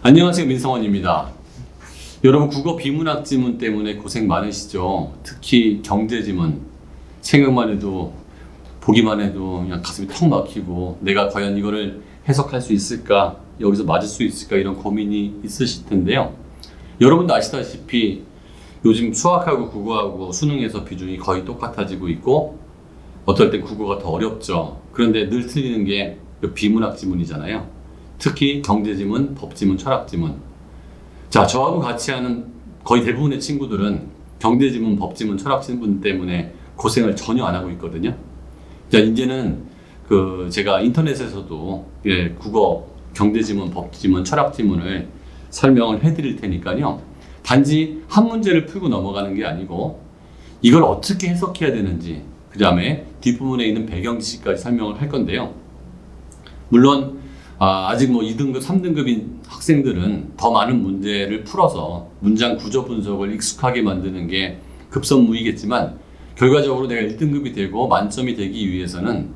안녕하세요, 민성원입니다. 여러분, 국어 비문학 지문 때문에 고생 많으시죠? 특히 경제 지문. 생각만 해도, 보기만 해도 그냥 가슴이 턱 막히고, 내가 과연 이거를 해석할 수 있을까? 여기서 맞을 수 있을까? 이런 고민이 있으실 텐데요. 여러분도 아시다시피 요즘 수학하고 국어하고 수능에서 비중이 거의 똑같아지고 있고, 어떨 땐 국어가 더 어렵죠. 그런데 늘 틀리는 게 비문학 지문이잖아요. 특히 경제지문, 법지문, 철학지문. 자, 저하고 같이 하는 거의 대부분의 친구들은 경제지문, 법지문, 철학지문 때문에 고생을 전혀 안 하고 있거든요. 자, 이제는 제가 인터넷에서도 국어, 경제지문, 법지문, 철학지문을 설명을 해드릴 테니까요. 단지 한 문제를 풀고 넘어가는 게 아니고 이걸 어떻게 해석해야 되는지, 그 다음에 뒷부분에 있는 배경 지식까지 설명을 할 건데요. 물론 아직 2등급, 3등급인 학생들은 더 많은 문제를 풀어서 문장 구조 분석을 익숙하게 만드는 게 급선무이겠지만, 결과적으로 내가 1등급이 되고 만점이 되기 위해서는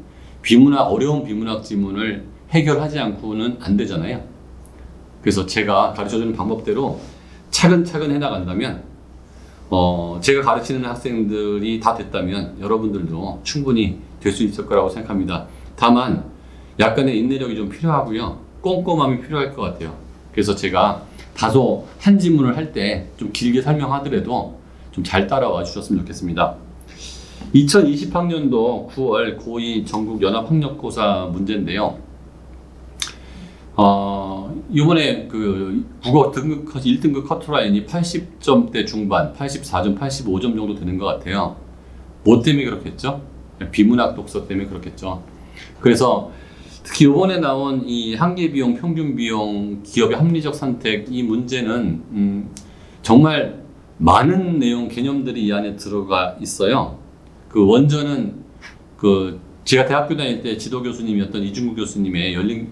어려운 비문학 지문을 해결하지 않고는 안 되잖아요. 그래서 제가 가르쳐주는 방법대로 차근차근 해나간다면, 제가 가르치는 학생들이 다 됐다면 여러분들도 충분히 될 수 있을 거라고 생각합니다. 다만 약간의 인내력이 좀 필요하고요. 꼼꼼함이 필요할 것 같아요. 그래서 제가 다소 한 지문을 할 때 좀 길게 설명하더라도 좀 잘 따라와 주셨으면 좋겠습니다. 2020학년도 9월 고2 전국 연합학력고사 문제인데요. 이번에 국어 등급 1등급 커트라인이 80점대 중반, 84점, 85점 정도 되는 것 같아요. 뭐 때문에 그렇겠죠? 비문학 독서 때문에 그렇겠죠. 그래서 특히 이번에 나온 이 한계비용, 평균비용, 기업의 합리적 선택, 이 문제는 정말 많은 내용, 개념들이 이 안에 들어가 있어요. 원전은 제가 대학교 다닐 때 지도 교수님이었던 이중구 교수님의 열린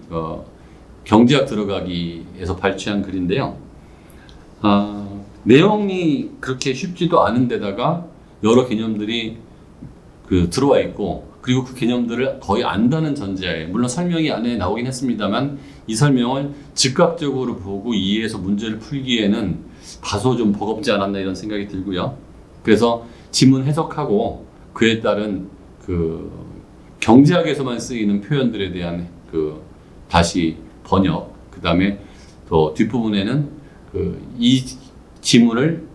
경제학 들어가기에서 발췌한 글인데요. 내용이 그렇게 쉽지도 않은 데다가 여러 개념들이 들어와 있고, 그리고 그 개념들을 거의 안다는 전제하에, 물론 설명이 안에 나오긴 했습니다만 이 설명을 즉각적으로 보고 이해해서 문제를 풀기에는 다소 좀 버겁지 않았나 이런 생각이 들고요. 그래서 지문 해석하고 그에 따른 경제학에서만 쓰이는 표현들에 대한 다시 번역, 그 다음에 또 뒷부분에는 이 지문을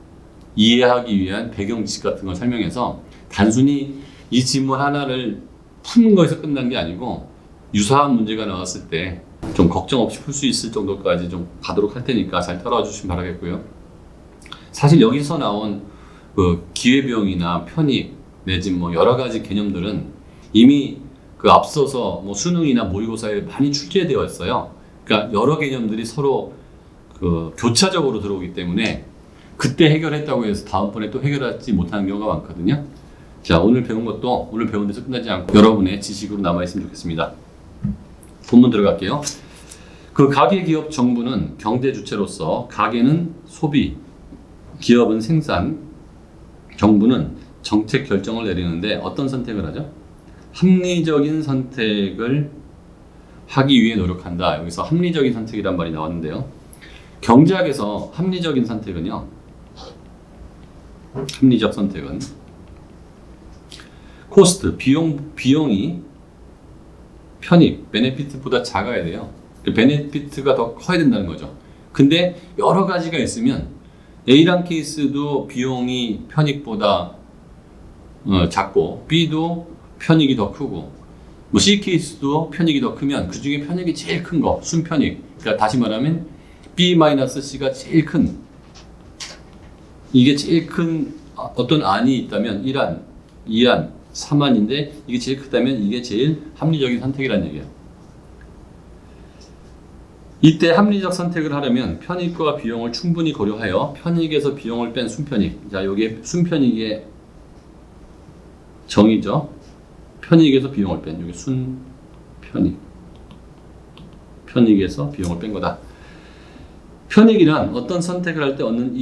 이해하기 위한 배경 지식 같은 걸 설명해서, 단순히 이 지문 하나를 푸는 거에서 끝난 게 아니고 유사한 문제가 나왔을 때 좀 걱정 없이 풀 수 있을 정도까지 좀 가도록 할 테니까 잘 따라와 주시면 바라겠고요. 사실 여기서 나온 기회비용이나 편익 내지 여러 가지 개념들은 이미 앞서서 수능이나 모의고사에 많이 출제되어 있어요. 그러니까 여러 개념들이 서로 교차적으로 들어오기 때문에 그때 해결했다고 해서 다음번에 또 해결하지 못하는 경우가 많거든요. 자, 오늘 배운 것도 오늘 배운 데서 끝나지 않고 여러분의 지식으로 남아있으면 좋겠습니다. 본문 들어갈게요. 가계, 기업, 정부는 경제 주체로서, 가계는 소비, 기업은 생산, 정부는 정책 결정을 내리는데 어떤 선택을 하죠? 합리적인 선택을 하기 위해 노력한다. 여기서 합리적인 선택이란 말이 나왔는데요. 경제학에서 합리적인 선택은요, 합리적 선택은 코스트, 비용이 편익, 베네피트보다 작아야 돼요. 베네피트가 더 커야 된다는 거죠. 근데 여러 가지가 있으면 A란 케이스도 비용이 편익보다 작고, B도 편익이 더 크고, C 케이스도 편익이 더 크면 그 중에 편익이 제일 큰 거, 순편익. 그러니까 다시 말하면 B-C가 제일 큰, 이게 제일 큰 어떤 안이 있다면 1안, 2안, 3안인데 이게 제일 크다면 이게 제일 합리적인 선택이라는 얘기예요. 이때 합리적 선택을 하려면 편익과 비용을 충분히 고려하여 편익에서 비용을 뺀 순편익. 자, 이게 순편익의 정의죠. 편익에서 비용을 뺀, 여기 순편익. 편익에서 비용을 뺀 거다. 편익이란 어떤 선택을 할 때 얻는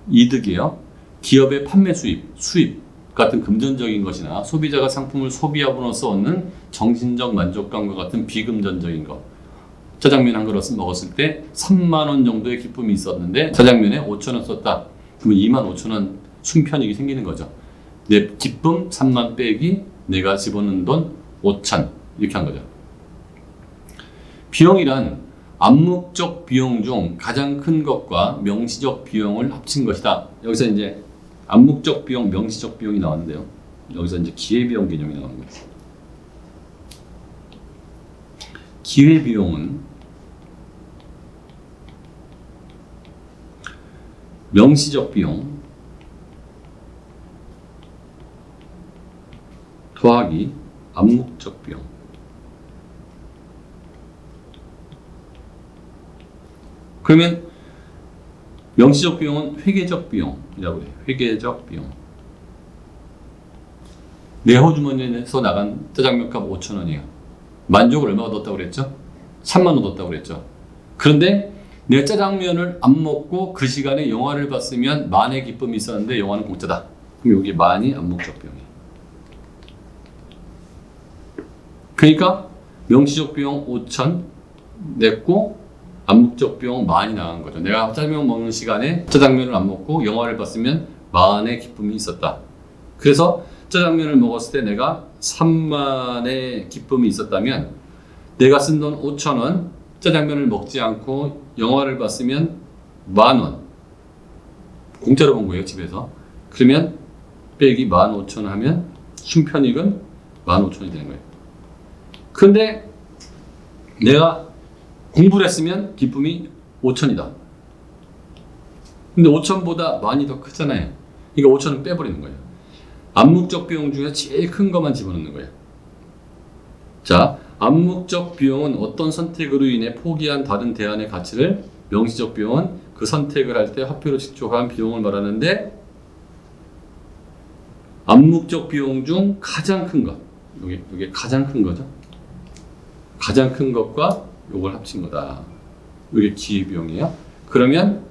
이득이에요. 기업의 판매 수입 같은 금전적인 것이나 소비자가 상품을 소비함으로써 얻는 정신적 만족감과 같은 비금전적인 것. 짜장면 한 그릇 먹었을 때 3만 원 정도의 기쁨이 있었는데 짜장면에 5천 원 썼다. 그러면 2만 5천 원 순편익이 생기는 거죠. 내 기쁨 3만 빼기 내가 집어넣은 돈 5천 이렇게 한 거죠. 비용이란 암묵적 비용 중 가장 큰 것과 명시적 비용을 합친 것이다. 여기서 이제 암묵적 비용, 명시적 비용이 나왔는데요. 여기서 이제 기회비용 개념이 나오는 거예요. 기회비용은 명시적 비용 더하기 암묵적 비용. 그러면 명시적 비용은 회계적 비용이라고 해요. 회계적 비용. 내 호주머니에서 나간 짜장면값 5천 원이에요. 만족을 얼마가 넣었다고 그랬죠? 3만 원 넣었다고 그랬죠. 그런데 내가 짜장면을 안 먹고 그 시간에 영화를 봤으면 만의 기쁨이 있었는데 영화는 공짜다. 그럼 여기 만이 암묵적 비용이에요. 그러니까 명시적 비용 5천 냈고 암묵적 비용 만이 나간 거죠. 내가 짜장면 먹는 시간에 짜장면을 안 먹고 영화를 봤으면 만의 기쁨이 있었다. 그래서 짜장면을 먹었을 때 내가 3만의 기쁨이 있었다면 내가 쓴 돈 5천 원 짜장면을 먹지 않고 영화를 봤으면 10,000원 공짜로 본 거예요. 집에서. 그러면 빼기 15,000원 하면 순편익은 15,000원이 되는 거예요. 근데 내가 공부를 했으면 기쁨이 5,000이다. 근데 5,000보다 만이 더 크잖아요. 그러니까 5,000은 빼버리는 거예요. 암묵적 비용 중에 제일 큰 것만 집어넣는 거예요. 자, 암묵적 비용은 어떤 선택으로 인해 포기한 다른 대안의 가치를, 명시적 비용은 그 선택을 할 때 화폐로 직접한 비용을 말하는데 암묵적 비용 중 가장 큰 것, 이게 가장 큰 거죠. 가장 큰 것과 요걸 합친 거다. 이게 기회비용이에요. 그러면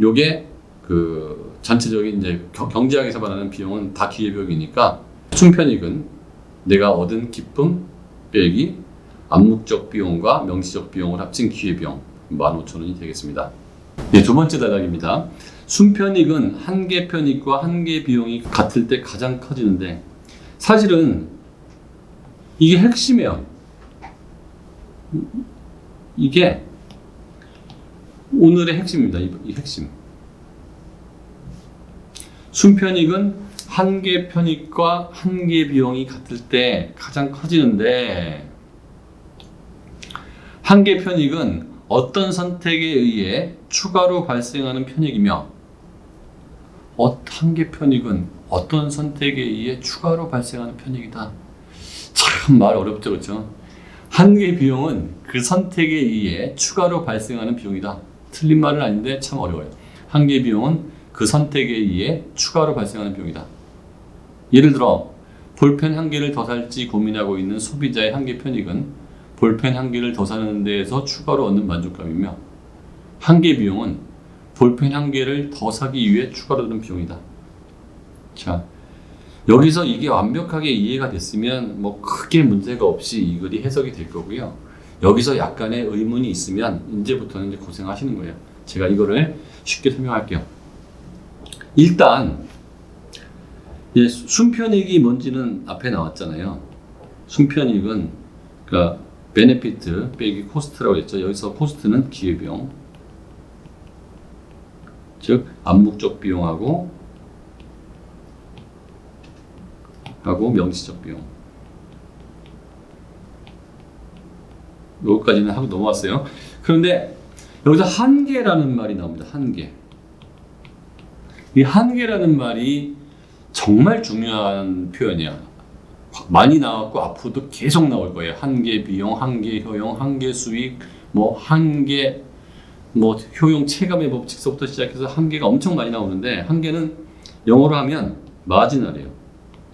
요게 그 전체적인 이제 경제학에서 말하는 비용은 다 기회비용이니까 순편익은 내가 얻은 기쁨 빼기 암묵적 비용과 명시적 비용을 합친 기회비용 15,000원이 되겠습니다. 네, 두 번째 단락입니다. 순편익은 한 개 편익과 한 개 비용이 같을 때 가장 커지는데 사실은 이게 핵심이에요. 이게 오늘의 핵심입니다. 이 핵심. 순편익은 한 개 편익과 한 개 비용이 같을 때 가장 커지는데 한 개 편익은 어떤 선택에 의해 추가로 발생하는 편익이며 한 개 편익은 어떤 선택에 의해 추가로 발생하는 편익이다. 참 말 어렵죠, 그렇죠? 한 개 비용은 그 선택에 의해 추가로 발생하는 비용이다. 틀린 말은 아닌데 참 어려워요. 한 개 비용은 그 선택에 의해 추가로 발생하는 비용이다. 예를 들어 볼펜 한 개를 더 살지 고민하고 있는 소비자의 한 개 편익은 볼펜 한 개를 더 사는 데에서 추가로 얻는 만족감이며 한 개 비용은 볼펜 한 개를 더 사기 위해 추가로 드는 비용이다. 자, 여기서 이게 완벽하게 이해가 됐으면 뭐 크게 문제가 없이 이 글이 해석이 될 거고요. 여기서 약간의 의문이 있으면 이제부터는 이제 고생하시는 거예요. 제가 이거를 쉽게 설명할게요. 일단 순편익이 뭔지는 앞에 나왔잖아요. 순편익은 그러니까 베네피트 빼기 코스트라고 했죠. 여기서 코스트는 기회비용, 즉 암묵적 비용하고 명시적 비용. 여기까지는 하고 넘어왔어요. 그런데 여기서 한계라는 말이 나옵니다. 한계. 이 한계라는 말이 정말 중요한 표현이야. 많이 나왔고 앞으로도 계속 나올 거예요. 한계 비용, 한계 효용, 한계 수익, 한계 효용 체감의 법칙서부터 시작해서 한계가 엄청 많이 나오는데 한계는 영어로 하면 마지널이에요.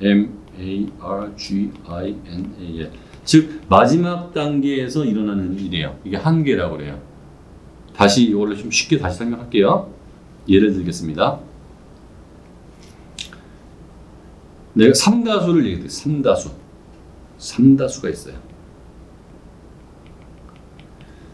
M-A-R-G-I-N-A-L. 즉 마지막 단계에서 일어나는 일이에요. 이게 한계라고 그래요. 다시 이걸로 좀 쉽게 다시 설명할게요. 예를 들겠습니다. 내가 삼다수를 얘기했어요. 삼다수가 있어요.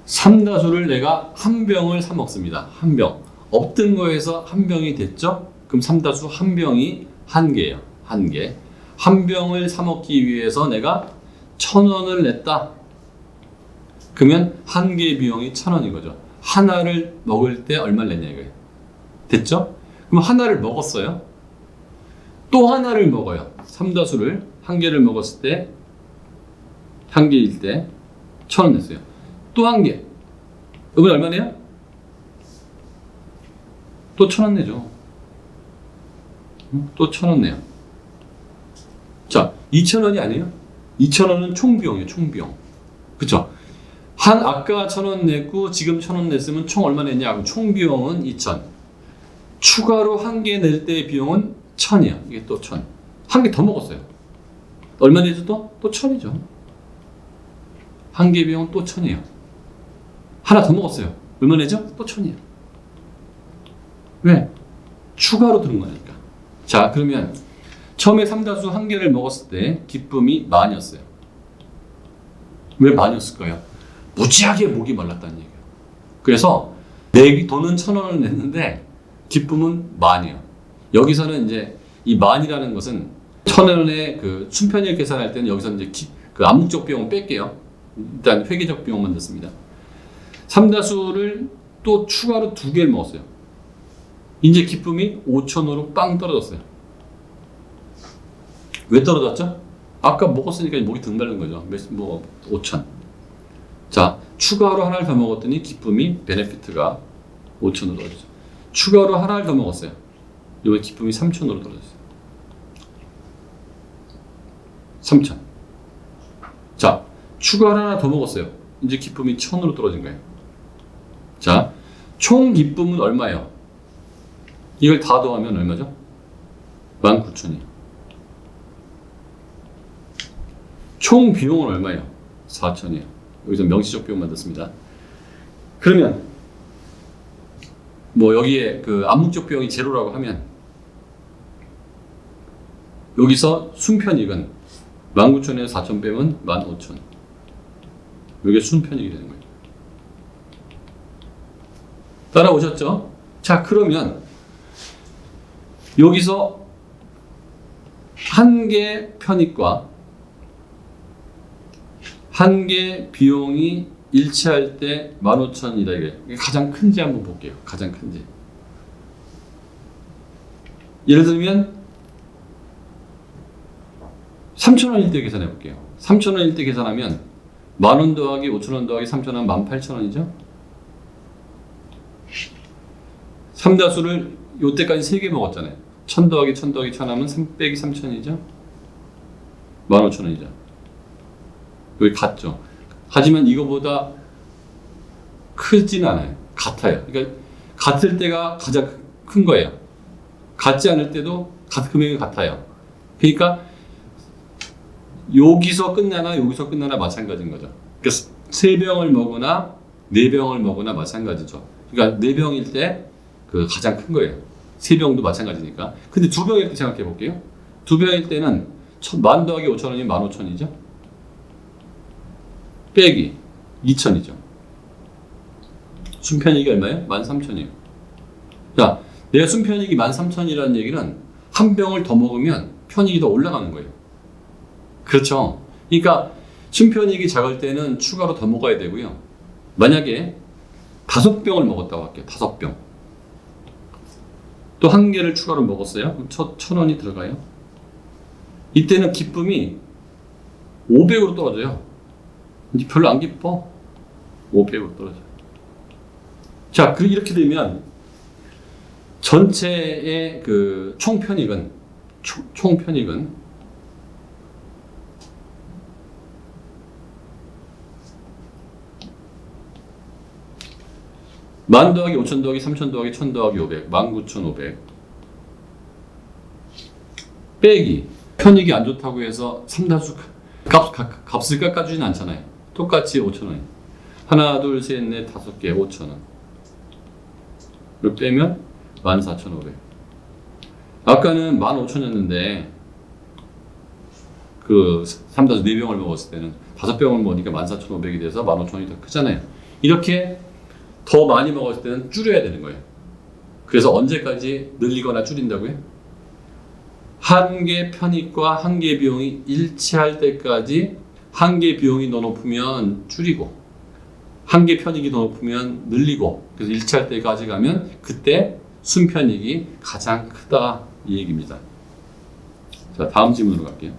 삼다수를 내가 한 병을 사 먹습니다. 한 병. 없던 거에서 한 병이 됐죠? 그럼 삼다수 한 병이 한 개예요. 한 개. 한 병을 사 먹기 위해서 내가 1,000원을 냈다. 그러면 한 개의 비용이 1,000원인 거죠. 하나를 먹을 때 얼마를 냈냐 이거예요. 됐죠? 그럼 하나를 먹었어요. 또 하나를 먹어요. 삼다수를 한 개를 먹었을 때, 한 개일 때 1,000원 냈어요. 또 한 개. 이건 얼마 내요? 또 1,000원 내죠. 또 1,000원 내요. 자, 2,000원이 아니에요? 2,000원은 총비용이에요, 총비용. 그쵸? 아까 1,000원 냈고, 지금 1,000원 냈으면 총 얼마 냈냐? 그럼 총비용은 2,000. 추가로 한 개 낼 때의 비용은 1,000이야. 이게 또 1,000. 한 개 더 먹었어요. 얼마 내죠 또? 또 1,000이죠. 한 개 비용은 또 1,000이에요. 하나 더 먹었어요. 얼마 내죠? 또 1,000이에요. 왜? 추가로 들은 거니까. 자, 그러면 처음에 삼다수 한 개를 먹었을 때 기쁨이 만이었어요. 왜 만이었을까요? 무지하게 목이 말랐다는 얘기예요. 그래서 내 돈은 1,000원을 냈는데 기쁨은 만이에요. 여기서는 이제 이 만이라는 것은 1,000원의 그 순편익 계산할 때는 여기서 이제 그 암묵적 비용을 뺄게요. 일단 회계적 비용만 넣습니다. 삼다수를 또 추가로 2개를 먹었어요. 이제 기쁨이 5,000원으로 빵 떨어졌어요. 왜 떨어졌죠? 아까 먹었으니까 목이 등 달린 거죠. 5,000. 자, 추가로 하나를 더 먹었더니 기쁨이 베네피트가 5,000으로 떨어졌죠. 추가로 하나를 더 먹었어요. 이번에 기쁨이 3,000으로 떨어졌어요. 3,000. 자, 추가로 하나 더 먹었어요. 이제 기쁨이 1,000으로 떨어진 거예요. 자, 총 기쁨은 얼마예요? 이걸 다 더하면 얼마죠? 19,000이에요. 총 비용은 얼마예요? 4,000이에요. 여기서 명시적 비용 만들었습니다. 그러면 뭐 여기에 그 암묵적 비용이 제로라고 하면 여기서 순편익은 19,000에서 4,000 빼면 15,000. 이게 순편익이 되는 거예요. 따라오셨죠? 자, 그러면 여기서 한 개 편익과 한 개 비용이 일치할 때 15,000이다. 이게 가장 큰지 한번 볼게요. 가장 큰지. 예를 들면 3,000원일 때 계산해 볼게요. 3,000원일 때 계산하면 10,000원 더하기 5,000원 더하기 3,000원 18,000원이죠. 삼다수를 요때까지 3개 먹었잖아요. 1,000 더하기 1,000 더하기 1,000 하면 3 빼기 3,000이죠. 15,000원이죠. 여기 같죠. 하지만 이거보다 크진 않아요. 같아요. 그러니까 같을 때가 가장 큰 거예요. 같지 않을 때도 금액이 같아요. 그러니까 여기서 끝나나 여기서 끝나나 마찬가지인 거죠. 그러니까 3병을 먹거나 4병을 먹거나 마찬가지죠. 그러니까 4병일 때 그 가장 큰 거예요. 3병도 마찬가지니까. 근데 2병일 때 생각해 볼게요. 2병일 때는 10,000 더하기 5,000원이면 15,000이죠. 빼기 2,000이죠. 순편익이 얼마예요? 13,000이에요. 자, 내가 순편익이 13,000이라는 얘기는 한 병을 더 먹으면 편익이 더 올라가는 거예요. 그렇죠. 그러니까 순편익이 작을 때는 추가로 더 먹어야 되고요. 만약에 5병을 먹었다고 할게요. 5병. 또 한 개를 추가로 먹었어요. 그럼 1,000원이 들어가요. 이때는 기쁨이 500으로 떨어져요. 이제 별로 안 기뻐. 500으로 떨어져요. 자, 이렇게 되면 전체의 그 총편익은 만 더하기 5,000 더하기 3,000 더하기 1,000 더하기 500 19,500 빼기 편익이 안 좋다고 해서 삼다수 값을 깎아주진 않잖아요. 똑같이 5,000원. 하나, 둘, 셋, 넷, 5개 5,000원. 를 빼면 14,500. 아까는 15,000이었는데 그 삼다수 4병을 먹었을 때는 5병을 먹으니까 14,500이 돼서 15,000이 더 크잖아요. 이렇게 더 많이 먹었을 때는 줄여야 되는 거예요. 그래서 언제까지 늘리거나 줄인다고요? 한계 편익과 한계 비용이 일치할 때까지 한계 비용이 더 높으면 줄이고 한계 편익이 더 높으면 늘리고 그래서 일치할 때까지 가면 그때 순편익이 가장 크다 이 얘기입니다. 자, 다음 질문으로 갈게요.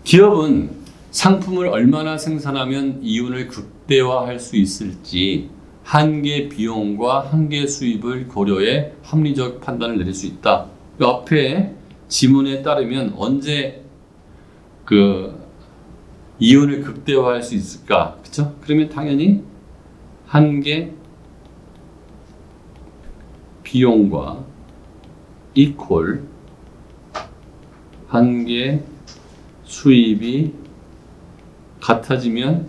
기업은 상품을 얼마나 생산하면 이윤을 극대화할 수 있을지 한계 비용과 한계 수입을 고려해 합리적 판단을 내릴 수 있다. 그 앞에 지문에 따르면 언제 이윤을 극대화할 수 있을까? 그렇죠? 그러면 당연히 한계 비용과 이퀄 한계 수입이 같아지면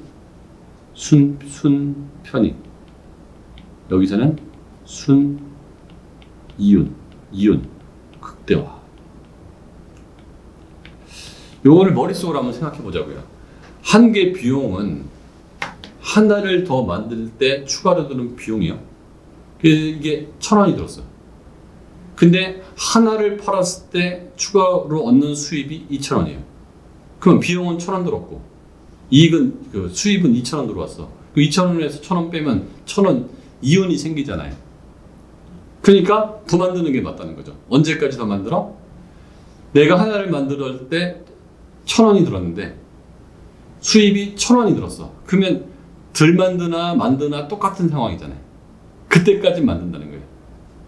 순편익. 여기서는 이윤 극대화. 요거를 머릿속으로 한번 생각해 보자고요. 한계 비용은 하나를 더 만들 때 추가로 드는 비용이요. 이게 1,000원이 들었어요. 근데 하나를 팔았을 때 추가로 얻는 수입이 2,000원이에요. 그럼 비용은 1,000원 들었고 이익은 수입은 2,000원 들어왔어. 그 2,000원에서 1,000원 빼면 1,000원 이윤이 생기잖아요. 그러니까 더 만드는 게 맞다는 거죠. 언제까지 더 만들어? 내가 하나를 만들 때 1,000원이 들었는데 수입이 1,000원이 들었어. 그러면 덜 만드나 똑같은 상황이잖아요. 그때까지 만든다는 거예요.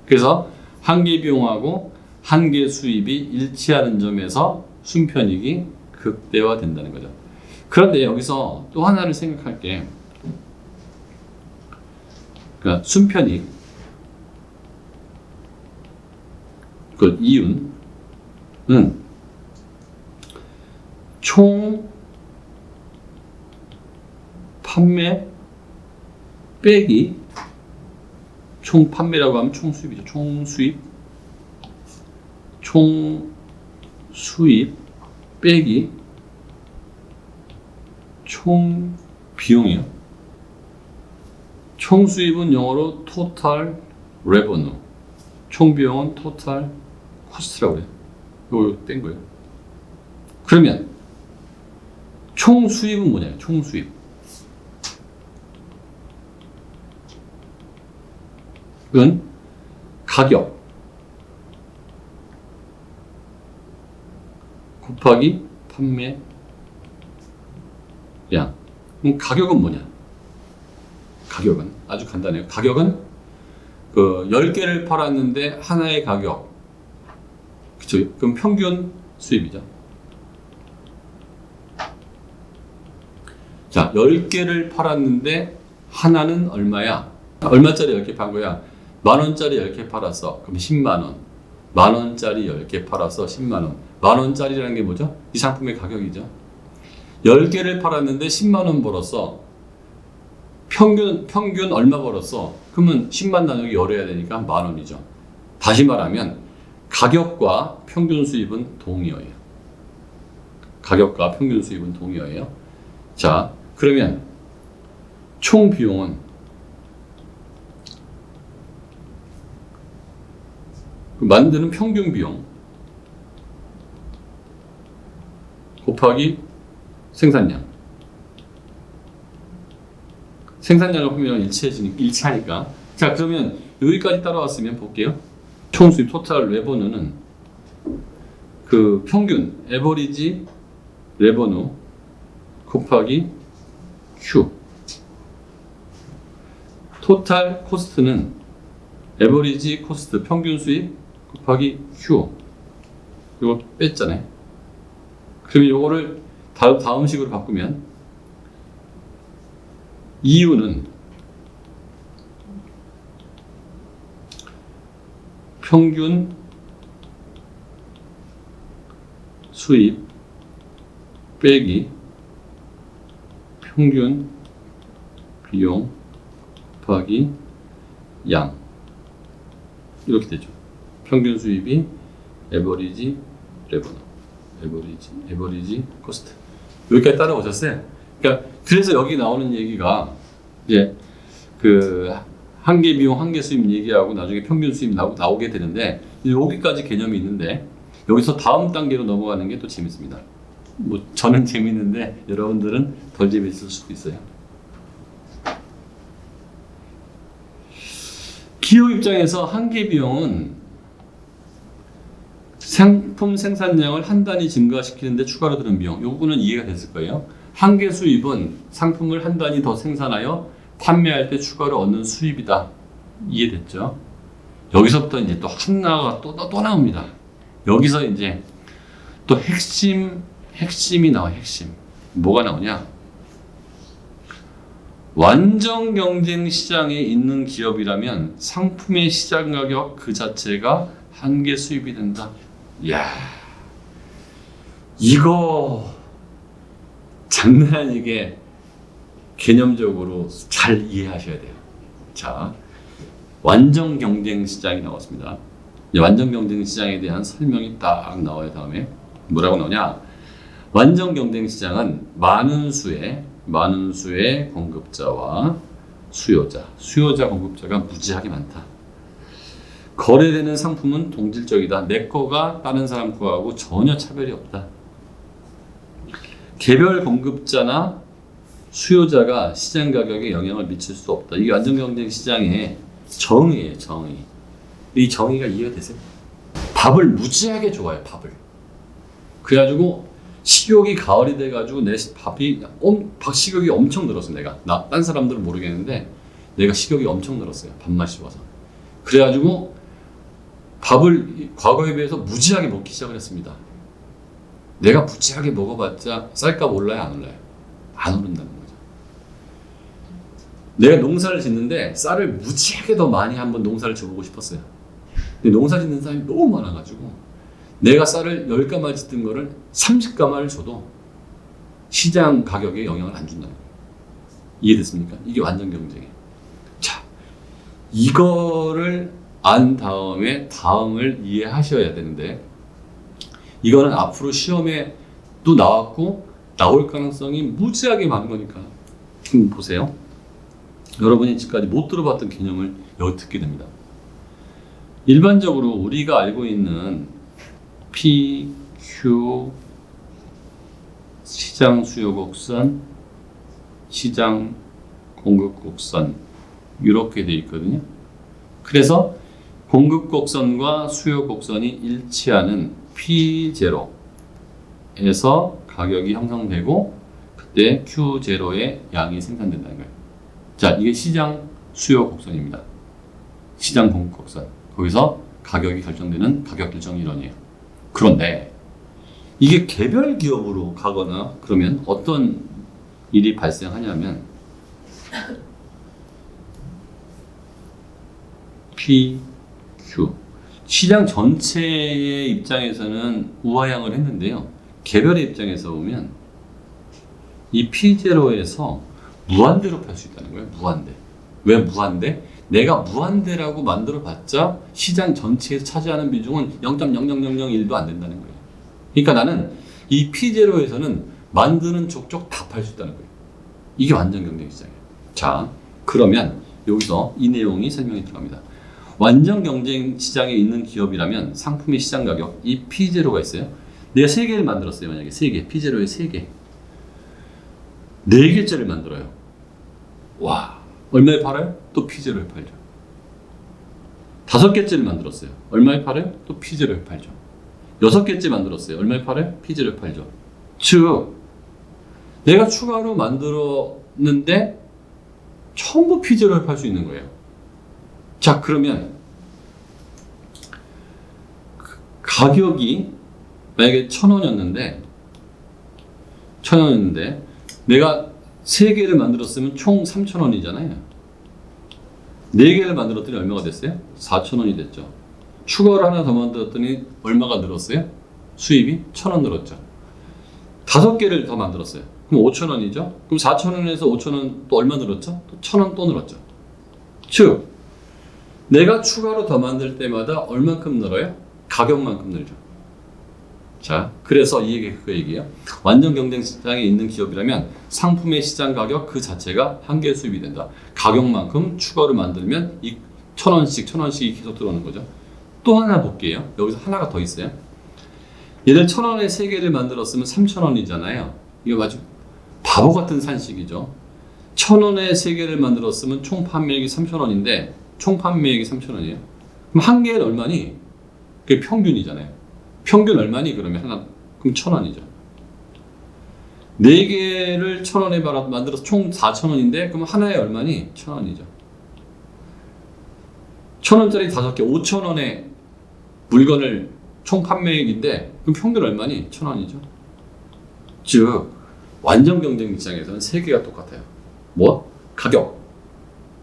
그래서 한계 비용하고 한계 수입이 일치하는 점에서 순편익이 극대화된다는 거죠. 그런데 여기서 또 하나를 생각할게. 그러니까 순편익, 그 이윤은 총 판매 빼기 총 판매라고 하면 총 수입이죠. 총 수입 빼기 총 비용이요. 총 수입은 영어로 total revenue, 총 비용은 total cost라고 그래요. 이거 뺀 거예요. 그러면 총 수입은 뭐냐면 총 수입. 은 가격 곱하기 판매량. 그럼 가격은 뭐냐? 가격은 아주 간단해요. 가격은 10개를 팔았는데 하나의 가격. 그쵸? 그럼 평균 수입이죠. 자, 10개를 팔았는데 하나는 얼마야? 얼마짜리 10개 판 거야? 10,000원짜리 10개 팔았어. 그럼 10만원. 10,000원짜리 10개 팔았어. 10만원. 10,000원짜리라는 게 뭐죠? 이 상품의 가격이죠. 10개를 팔았는데 10만원 벌었어. 평균 얼마 벌었어? 그러면 10만 나누기 열어야 되니까 만원이죠. 다시 말하면 가격과 평균 수입은 동의어예요. 가격과 평균 수입은 동의어예요. 자, 그러면 총 비용은 만드는 평균 비용 곱하기 생산량. 생산량을 보면 일치하니까. 자, 그러면 여기까지 따라왔으면 볼게요. 총 수입 토탈 레버누는 그 평균 에버리지 레버누 곱하기 Q. 토탈 코스트는 에버리지 코스트 평균 수입 곱하기 Q. 이거 뺐잖아요. 그러면 이거를 다음 식으로 바꾸면 이유는 평균 수입 빼기 평균 비용 곱하기 양. 이렇게 되죠. 평균 수입이 에버리지 레버너, 에버리지 코스트. 여기까지 따라오셨어요? 그러니까 그래서 여기 나오는 얘기가 이제 그 한계 비용, 한계 수입 얘기하고 나중에 평균 수입 나오게 되는데 여기까지 개념이 있는데 여기서 다음 단계로 넘어가는 게 또 재밌습니다. 뭐 저는 재밌는데 여러분들은 덜 재밌을 수도 있어요. 기업 입장에서 한계 비용은 상품 생산량을 한 단위 증가시키는데 추가로 드는 비용. 요거는 이해가 됐을 거예요. 한계 수입은 상품을 한 단위 더 생산하여 판매할 때 추가로 얻는 수입이다. 이해됐죠? 여기서부터 이제 또 하나가 또 나옵니다. 여기서 이제 또 핵심이 나와, 핵심. 뭐가 나오냐? 완전 경쟁 시장에 있는 기업이라면 상품의 시장 가격 그 자체가 한계 수입이 된다. 이야, 이거 장난 아니게 개념적으로 잘 이해하셔야 돼요. 자, 완전 경쟁 시장이 나왔습니다. 완전 경쟁 시장에 대한 설명이 딱 나와요. 다음에 뭐라고 나오냐? 완전 경쟁 시장은 많은 수의 공급자와 수요자 공급자가 무지하게 많다. 거래되는 상품은 동질적이다. 내 거가 다른 사람 거하고 전혀 차별이 없다. 개별 공급자나 수요자가 시장 가격에 영향을 미칠 수 없다. 이게 완전 경쟁 시장의 정의예요, 정의. 이 정의가 이해가 되세요? 밥을 무지하게 좋아해요, 밥을. 그래가지고 식욕이 가을이 돼가지고 내 식욕이 엄청 늘었어. 딴 사람들은 모르겠는데 내가 식욕이 엄청 늘었어요. 밥맛이 좋아서. 그래가지고 밥을 과거에 비해서 무지하게 먹기 시작을 했습니다. 내가 무지하게 먹어봤자 쌀값 올라요, 안 올라요? 안 오른다는 거죠. 내가 농사를 짓는데 쌀을 무지하게 더 많이 한번 농사를 지어보고 싶었어요. 근데 농사 짓는 사람이 너무 많아가지고 내가 쌀을 10가마 짓던 거를 30가마를 줘도 시장 가격에 영향을 안 준다는 거예요. 이해됐습니까? 이게 완전 경쟁이에요. 자, 이거를 안 다음에 다음을 이해하셔야 되는데 이거는 앞으로 시험에 또 나왔고 나올 가능성이 무지하게 많은 거니까 지금 보세요. 여러분이 지금까지 못 들어봤던 개념을 여기 듣게 됩니다. 일반적으로 우리가 알고 있는 P, Q, 시장 수요 곡선, 시장 공급 곡선 이렇게 돼 있거든요. 그래서 공급 곡선과 수요 곡선이 일치하는 P0에서 가격이 형성되고 그때 Q0의 양이 생산된다는 거예요. 자, 이게 시장 수요 곡선입니다. 시장 공급 곡선. 거기서 가격이 결정되는 가격 결정 이론이에요. 그런데 이게 개별 기업으로 가거나 그러면 어떤 일이 발생하냐면 P, Q 시장 전체의 입장에서는 우하향을 했는데요. 개별의 입장에서 보면 이 P0에서 무한대로 팔 수 있다는 거예요. 무한대. 왜 무한대? 내가 무한대라고 만들어봤자 시장 전체에서 차지하는 비중은 0.00001도 안 된다는 거예요. 그러니까 나는 이 P0에서는 만드는 족족 다 팔 수 있다는 거예요. 이게 완전 경쟁 시장이에요. 자, 그러면 여기서 이 내용이 설명이 들어갑니다. 완전 경쟁 시장에 있는 기업이라면 상품의 시장 가격, 이 P0가 있어요. 내가 3개를 만들었어요. 만약에 3개, P0에 3개. 4개째를 만들어요. 와, 얼마에 팔아요? 또 P0에 팔죠. 5개째를 만들었어요. 얼마에 팔아요? 또 P0에 팔죠. 6개째 만들었어요. 얼마에 팔아요? P0에 팔죠. 즉, 내가 추가로 만들었는데 전부 P0에 팔 수 있는 거예요. 자, 그러면 가격이 만약에 1,000원이었는데 내가 3개를 만들었으면 총 3,000원이잖아요. 4개를 만들었더니 얼마가 됐어요? 4,000원이 됐죠. 추가로 하나 더 만들었더니 얼마가 늘었어요? 수입이 1,000원 늘었죠. 5개를 더 만들었어요. 그럼 5,000원이죠. 그럼 4,000원에서 5,000원 또 얼마 늘었죠? 또 1,000원 또 늘었죠. 즉, 내가 추가로 더 만들 때마다 얼만큼 늘어요? 가격만큼 늘죠. 자, 그래서 이 얘기 그 얘기예요. 완전 경쟁 시장에 있는 기업이라면 상품의 시장 가격 그 자체가 한계 수입이 된다. 가격만큼 추가로 만들면 이 1,000원씩이 계속 들어오는 거죠. 또 하나 볼게요. 여기서 하나가 더 있어요. 얘를 1,000원에 3개를 만들었으면 3,000원이잖아요. 이거 아주 바보 같은 산식이죠. 1,000원에 3개를 만들었으면 총 판매액이 3,000원인데 총 판매액이 3,000원이에요. 그럼 한 개는 얼마니? 그게 평균이잖아요. 평균 얼마니? 그러면 하나, 그럼 1,000원이죠. 4개를 1,000원에 만들어서 총 4,000원인데 그럼 하나에 얼마니? 1,000원이죠. 1,000원짜리 5개, 5,000원에 물건을 총 판매액인데 그럼 평균 얼마니? 1,000원이죠. 즉 완전 경쟁 입장에서는 3개가 똑같아요. 뭐? 가격.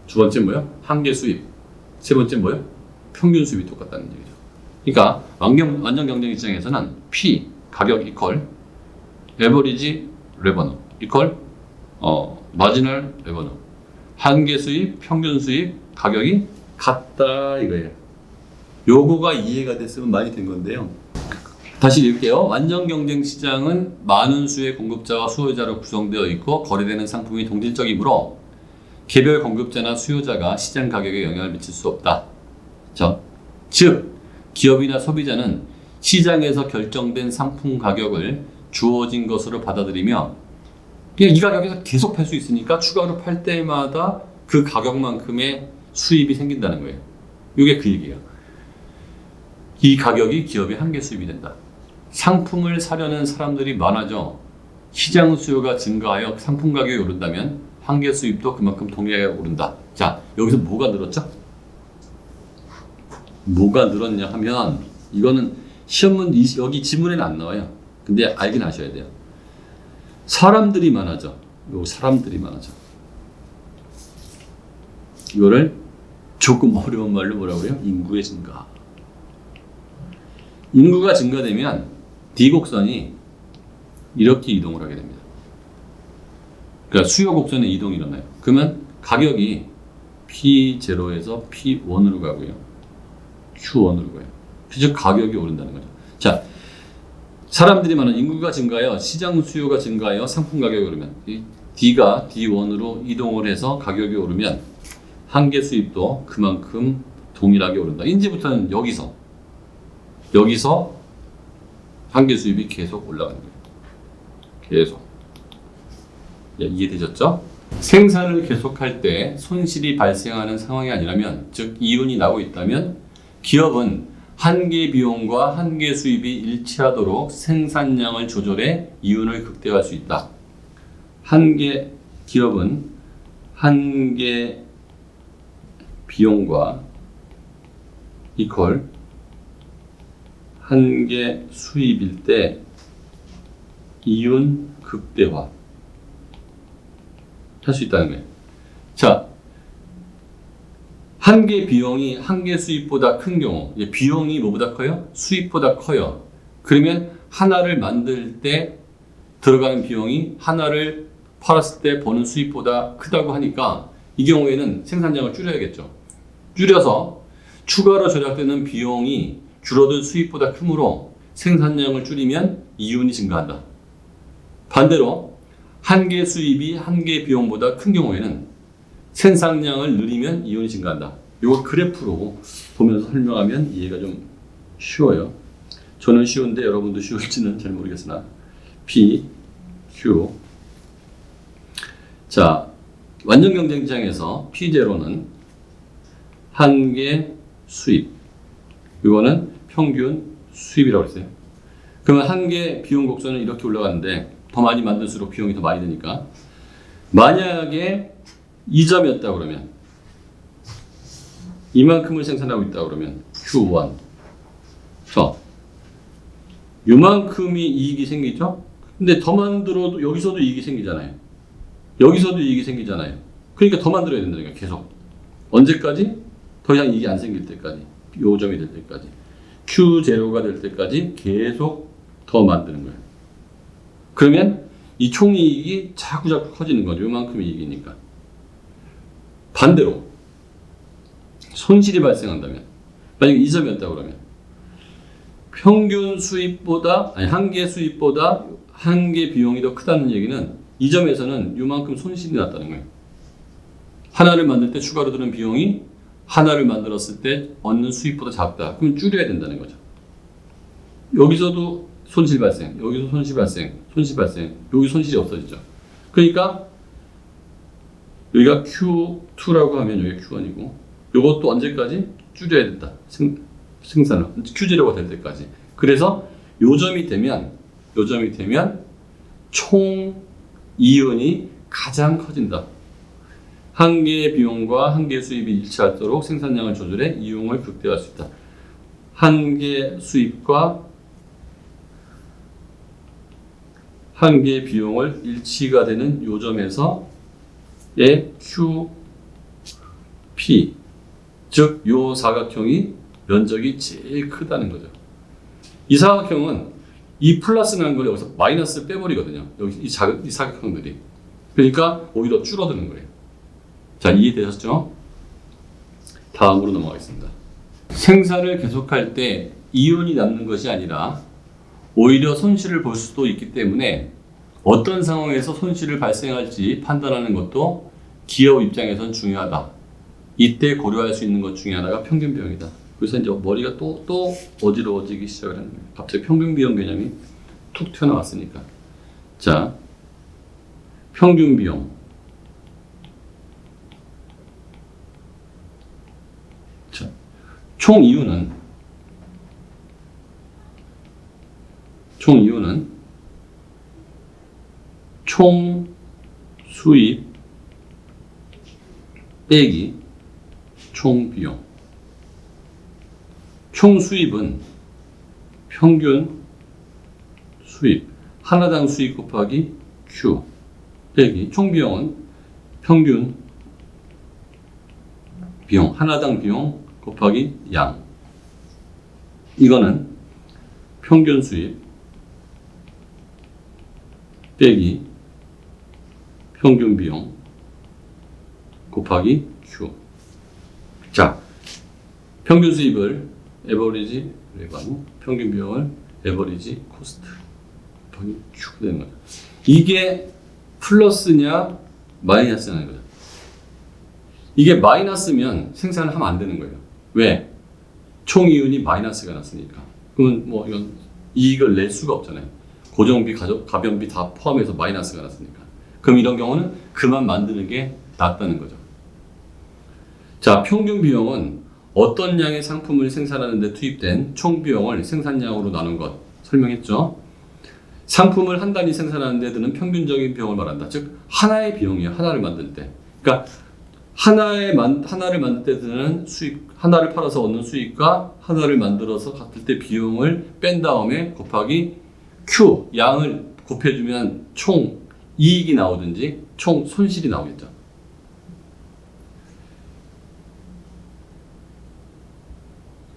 두 번째 뭐요? 한계 수입. 세 번째 뭐요? 평균 수입이 똑같다는 얘기죠. 그러니까 완전 경쟁 입장에서는 P 가격 이퀄 에버리지 레버너 이퀄 마지널 레버너 한계 수입 평균 수입 가격이 같다 이거예요. 요거가 이해가 됐으면 많이 된 건데요. 다시 읽을게요. 완전 경쟁 시장은 많은 수의 공급자와 수요자로 구성되어 있고 거래되는 상품이 동질적이므로 개별 공급자나 수요자가 시장 가격에 영향을 미칠 수 없다. 즉 기업이나 소비자는 시장에서 결정된 상품 가격을 주어진 것으로 받아들이며 그냥 이 가격에서 계속 팔 수 있으니까 추가로 팔 때마다 그 가격만큼의 수입이 생긴다는 거예요. 이게 그 얘기예요. 이 가격이 기업의 한계 수입이 된다. 상품을 사려는 사람들이 많아져 시장 수요가 증가하여 상품 가격이 오른다면 한계 수입도 그만큼 동일하게 오른다. 자, 여기서 뭐가 늘었죠? 뭐가 늘었냐 하면 이거는 시험문 여기 지문에는 안 나와요. 근데 알긴 아셔야 돼요. 사람들이 많아져. 요 사람들이 많아져. 이거를 조금 어려운 말로 뭐라고 해요? 인구의 증가. 인구가 증가되면 D 곡선이 이렇게 이동을 하게 됩니다. 그러니까 수요 곡선의 이동이 일어나요. 그러면 가격이 P0에서 P1으로 가고요. Q1으로 가요. 즉 가격이 오른다는 거죠. 자, 사람들이 많은 인구가 증가하여 시장 수요가 증가하여 상품 가격이 오르면 이 D가 D1으로 이동을 해서 가격이 오르면 한계 수입도 그만큼 동일하게 오른다. 이제부터는 여기서 한계 수입이 계속 올라가는 거예요. 계속. 이해되셨죠? 생산을 계속할 때 손실이 발생하는 상황이 아니라면, 즉 이윤이 나고 있다면 기업은 한계 비용과 한계 수입이 일치하도록 생산량을 조절해 이윤을 극대화할 수 있다. 기업은 한계 비용과 이퀄 한계 수입일 때 이윤 극대화 할 수 있다는 거예요. 자, 한계 비용이 한계 수입보다 큰 경우, 비용이 뭐보다 커요? 수입보다 커요. 그러면 하나를 만들 때 들어가는 비용이 하나를 팔았을 때 버는 수입보다 크다고 하니까 이 경우에는 생산량을 줄여야겠죠. 줄여서 추가로 절약되는 비용이 줄어든 수입보다 크므로 생산량을 줄이면 이윤이 증가한다. 반대로 한계 수입이 한계 비용보다 큰 경우에는 생산량을 늘리면 이윤이 증가한다. 이거 그래프로 보면서 설명하면 이해가 좀 쉬워요. 저는 쉬운데 여러분도 쉬울지는 잘 모르겠으나 P, Q. 자, 완전 경쟁장에서 P0는 한계 수입. 이거는 평균 수입이라고 했어요. 그러면 한계 비용 곡선은 이렇게 올라가는데 더 많이 만들수록 비용이 더 많이 드니까 만약에 2점이었다 그러면 이만큼을 생산하고 있다 그러면 Q1 이만큼이 이익이 생기죠? 근데 더 만들어도 여기서도 이익이 생기잖아요. 여기서도 이익이 생기잖아요. 그러니까 더 만들어야 된다니까 계속. 언제까지? 더 이상 이익이 안 생길 때까지. 요점이 될 때까지. Q0가 될 때까지 계속 더 만드는 거예요. 그러면 이 총이익이 자꾸자꾸 커지는 거죠. 요만큼 이익이니까. 반대로 손실이 발생한다면 만약에 2점이었다 그러면 평균 수입보다 아니 한 개 수입보다 한 개 비용이 더 크다는 얘기는 이 점에서는 요만큼 손실이 났다는 거예요. 하나를 만들 때 추가로 드는 비용이 하나를 만들었을 때 얻는 수입보다 작다. 그럼 줄여야 된다는 거죠. 여기서도 손실 발생, 여기서 손실 발생, 손실 발생, 여기 손실이 없어지죠. 그러니까 여기가 Q2라고 하면 여기 Q1이고 이것도 언제까지 줄여야 된다. 생산을 Q0가 될 때까지. 그래서 요점이 되면 총 이윤이 가장 커진다. 한 개의 비용과 한 개의 수입이 일치하도록 생산량을 조절해 이용을 극대화할 수 있다. 한 개 수입과 한 개의 비용을 일치가 되는 요점에서의 QP, 즉 요 사각형이 면적이 제일 크다는 거죠. 이 사각형은 이 플러스라는 걸 여기서 마이너스를 빼버리거든요. 여기 이 사각형들이. 그러니까 오히려 줄어드는 거예요. 자, 이해되셨죠? 다음으로 넘어가겠습니다. 생산을 계속할 때 이윤이 남는 것이 아니라 오히려 손실을 볼 수도 있기 때문에 어떤 상황에서 손실을 발생할지 판단하는 것도 기업 입장에선 중요하다. 이때 고려할 수 있는 것 중에 하나가 평균 비용이다. 그래서 이제 머리가 또 어지러워지기 시작을 하는 거예요. 갑자기 평균 비용 개념이 툭 튀어나왔으니까. 자, 평균 비용. 자, 총 이윤은 총 수입 빼기 총 비용. 총 수입은 평균 수입, 하나당 수입 곱하기 Q 빼기 총 비용은 평균 비용, 하나당 비용 곱하기 양. 이거는 평균 수입 빼기 평균 비용 곱하기 Q. 자, 평균 수입을 에버리지 레바뉴, 평균 비용을 에버리지 코스트 곱하기 Q가 되는 거죠. 이게 플러스냐 마이너스냐는 거죠. 이게 마이너스면 생산을 하면 안 되는 거예요. 왜? 총 이윤이 마이너스가 났으니까. 그러면 뭐 이건 이익을 낼 수가 없잖아요. 고정비, 가변비 다 포함해서 마이너스가 났으니까. 그럼 이런 경우는 그만 만드는 게 낫다는 거죠. 자, 평균 비용은 어떤 양의 상품을 생산하는 데 투입된 총 비용을 생산량으로 나눈 것 설명했죠. 상품을 한 단위 생산하는 데 드는 평균적인 비용을 말한다. 즉 하나의 비용이에요. 하나를 만들 때. 그러니까 하나를 만들 때 드는 수익, 하나를 팔아서 얻는 수익과 하나를 만들어서 갔을 때 비용을 뺀 다음에 곱하기 Q, 양을 곱해주면 총 이익이 나오든지 총 손실이 나오겠죠.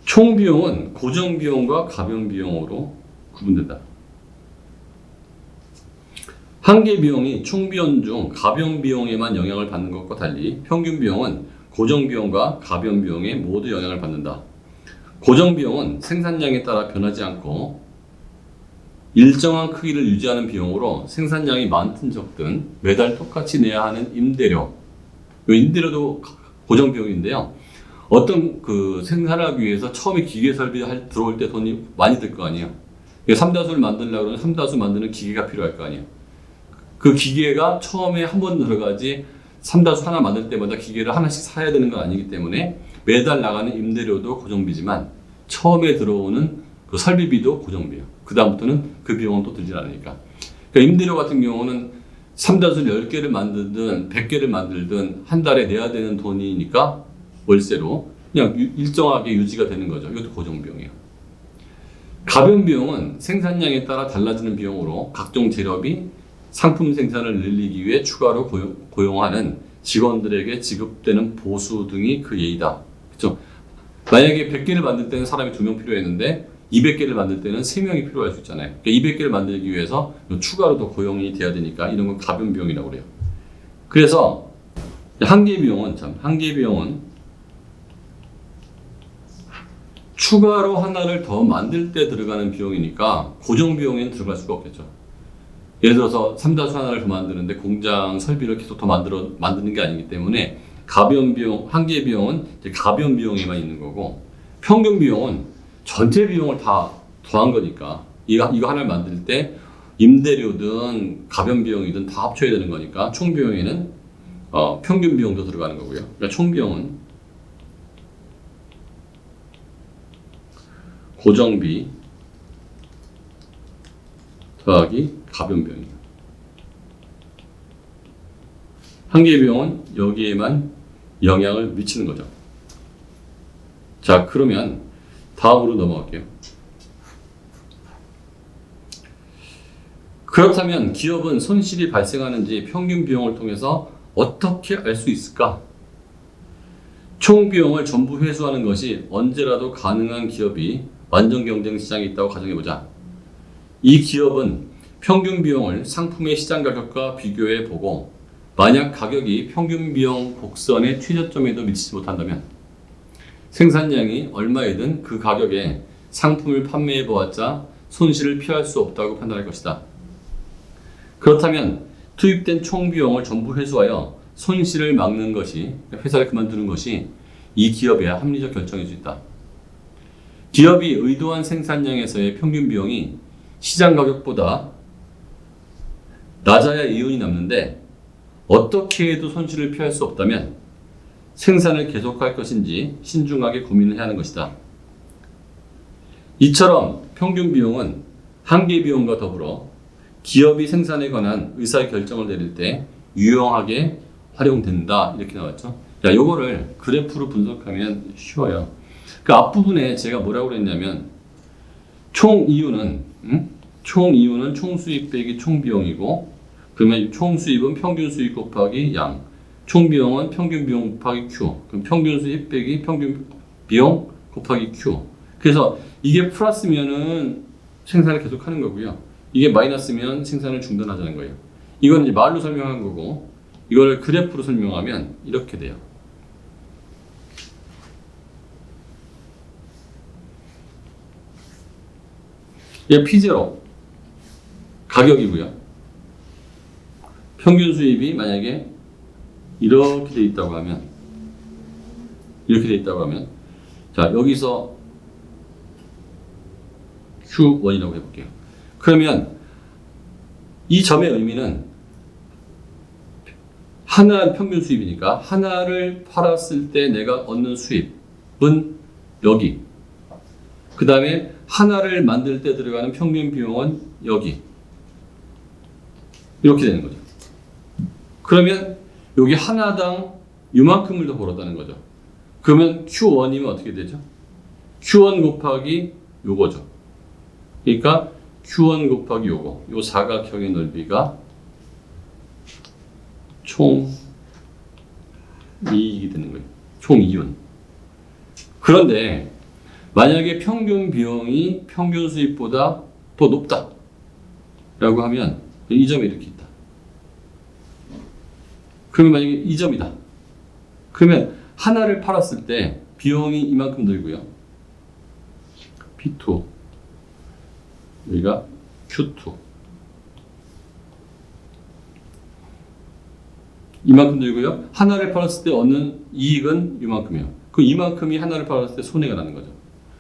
총 비용은 고정 비용과 가변 비용으로 구분된다. 한 개 비용이 총 비용 중 가변 비용에만 영향을 받는 것과 달리 평균 비용은 고정 비용과 가변 비용에 모두 영향을 받는다. 고정 비용은 생산량에 따라 변하지 않고 일정한 크기를 유지하는 비용으로 생산량이 많든 적든 매달 똑같이 내야 하는 임대료. 이 임대료도 고정 비용인데요. 어떤 그 생산하기 위해서 처음에 기계 설비 들어올 때 돈이 많이 들 거 아니에요. 삼다수를 만들려고 그러면 삼다수 만드는 기계가 필요할 거 아니에요. 그 기계가 처음에 한 번 들어가지 삼다수 하나 만들 때마다 기계를 하나씩 사야 되는 건 아니기 때문에 매달 나가는 임대료도 고정비지만 처음에 들어오는 그 설비비도 고정비예요. 그 다음부터는 그 비용은 또 들지 않으니까. 그러니까 임대료 같은 경우는 삼다수를 10개를 만들든 100개를 만들든 한 달에 내야 되는 돈이니까 월세로 그냥 일정하게 유지가 되는 거죠. 이것도 고정비용이에요. 가변 비용은 생산량에 따라 달라지는 비용으로 각종 재료비, 상품 생산을 늘리기 위해 추가로 고용하는 직원들에게 지급되는 보수 등이 그 예이다. 그렇죠? 만약에 100개를 만들 때는 사람이 2명 필요했는데 200개를 만들 때는 3명이 필요할 수 있잖아요. 그러니까 200개를 만들기 위해서 추가로 더 고용이 돼야 되니까 이런 건 가변 비용이라고 그래요. 그래서 한 개 비용은 추가로 하나를 더 만들 때 들어가는 비용이니까 고정 비용에는 들어갈 수가 없겠죠. 예를 들어서 3다수 하나를 더 만드는데 공장 설비를 계속 더 만드는 게 아니기 때문에 가변 비용, 한 개의 비용은 이제 가변 비용에만 있는 거고, 평균 비용은 전체 비용을 다 더한 거니까, 이거 하나를 만들 때 임대료든 가변 비용이든 다 합쳐야 되는 거니까 총 비용에는 평균 비용도 들어가는 거고요. 그러니까 총 비용은 고정비 더하기 가변 비용이에요. 한 개의 비용은 여기에만 영향을 미치는 거죠. 자, 그러면 다음으로 넘어갈게요. 그렇다면 기업은 손실이 발생하는지 평균 비용을 통해서 어떻게 알 수 있을까? 총 비용을 전부 회수하는 것이 언제라도 가능한 기업이 완전 경쟁 시장에 있다고 가정해보자. 이 기업은 평균 비용을 상품의 시장 가격과 비교해 보고, 만약 가격이 평균 비용 곡선의 최저점에도 미치지 못한다면 생산량이 얼마이든 그 가격에 상품을 판매해 보았자 손실을 피할 수 없다고 판단할 것이다. 그렇다면 투입된 총 비용을 전부 회수하여 손실을 막는 것이, 회사를 그만두는 것이 이 기업의 합리적 결정일 수 있다. 기업이 의도한 생산량에서의 평균 비용이 시장 가격보다 낮아야 이윤이 남는데, 어떻게 해도 손실을 피할 수 없다면 생산을 계속할 것인지 신중하게 고민을 해야 하는 것이다. 이처럼 평균 비용은 한계 비용과 더불어 기업이 생산에 관한 의사결정을 내릴 때 유용하게 활용된다. 이렇게 나왔죠. 자, 요거를 그래프로 분석하면 쉬워요. 그 앞부분에 제가 뭐라고 그랬냐면, 총 이윤은 총 수입 빼기 총 비용이고, 그러면 총 수입은 평균 수입 곱하기 양, 총 비용은 평균 비용 곱하기 Q, 그럼 평균 수입 빼기 평균 비용 곱하기 Q. 그래서 이게 플러스면은 생산을 계속하는 거고요. 이게 마이너스면 생산을 중단하자는 거예요. 이건 이제 말로 설명한 거고, 이걸 그래프로 설명하면 이렇게 돼요. 얘 P0 가격이고요. 평균 수입이 만약에 이렇게 돼 있다고 하면, 자, 여기서 Q1이라고 해볼게요. 그러면 이 점의 의미는 하나 평균 수입이니까 하나를 팔았을 때 내가 얻는 수입은 여기, 그 다음에 하나를 만들 때 들어가는 평균 비용은 여기, 이렇게 되는 거죠. 그러면 여기 하나당 이만큼을 더 벌었다는 거죠. 그러면 Q1이면 어떻게 되죠? Q1 곱하기 요거죠. 그러니까 Q1 곱하기 요거, 요 사각형의 넓이가 총 이익이 되는 거예요. 총 이윤. 그런데 만약에 평균 비용이 평균 수입보다 더 높다 라고 하면 이 점이 이렇게 있다. 그러면 만약에 이 점이다. 그러면 하나를 팔았을 때 비용이 이만큼 들고요. P2, 여기가 Q2. 이만큼 들고요. 하나를 팔았을 때 얻는 이익은 이만큼이에요. 그 이만큼이 하나를 팔았을 때 손해가 나는 거죠.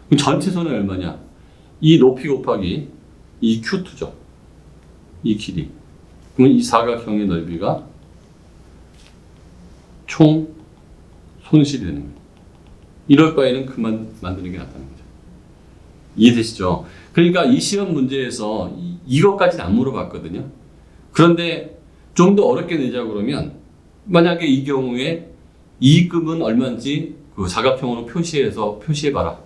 그럼 전체 손해 얼마냐? 이 높이 곱하기 이 Q2죠. 이 길이. 그러면 이 사각형의 넓이가 총 손실이 되는 거예요. 이럴 바에는 그만 만드는 게 낫다는 거죠. 이해되시죠? 그러니까 이 시험 문제에서 이것까지는 안 물어봤거든요. 그런데 좀 더 어렵게 내자고 그러면, 만약에 이 경우에 이익금은 얼마인지 그 사각형으로 표시해봐라.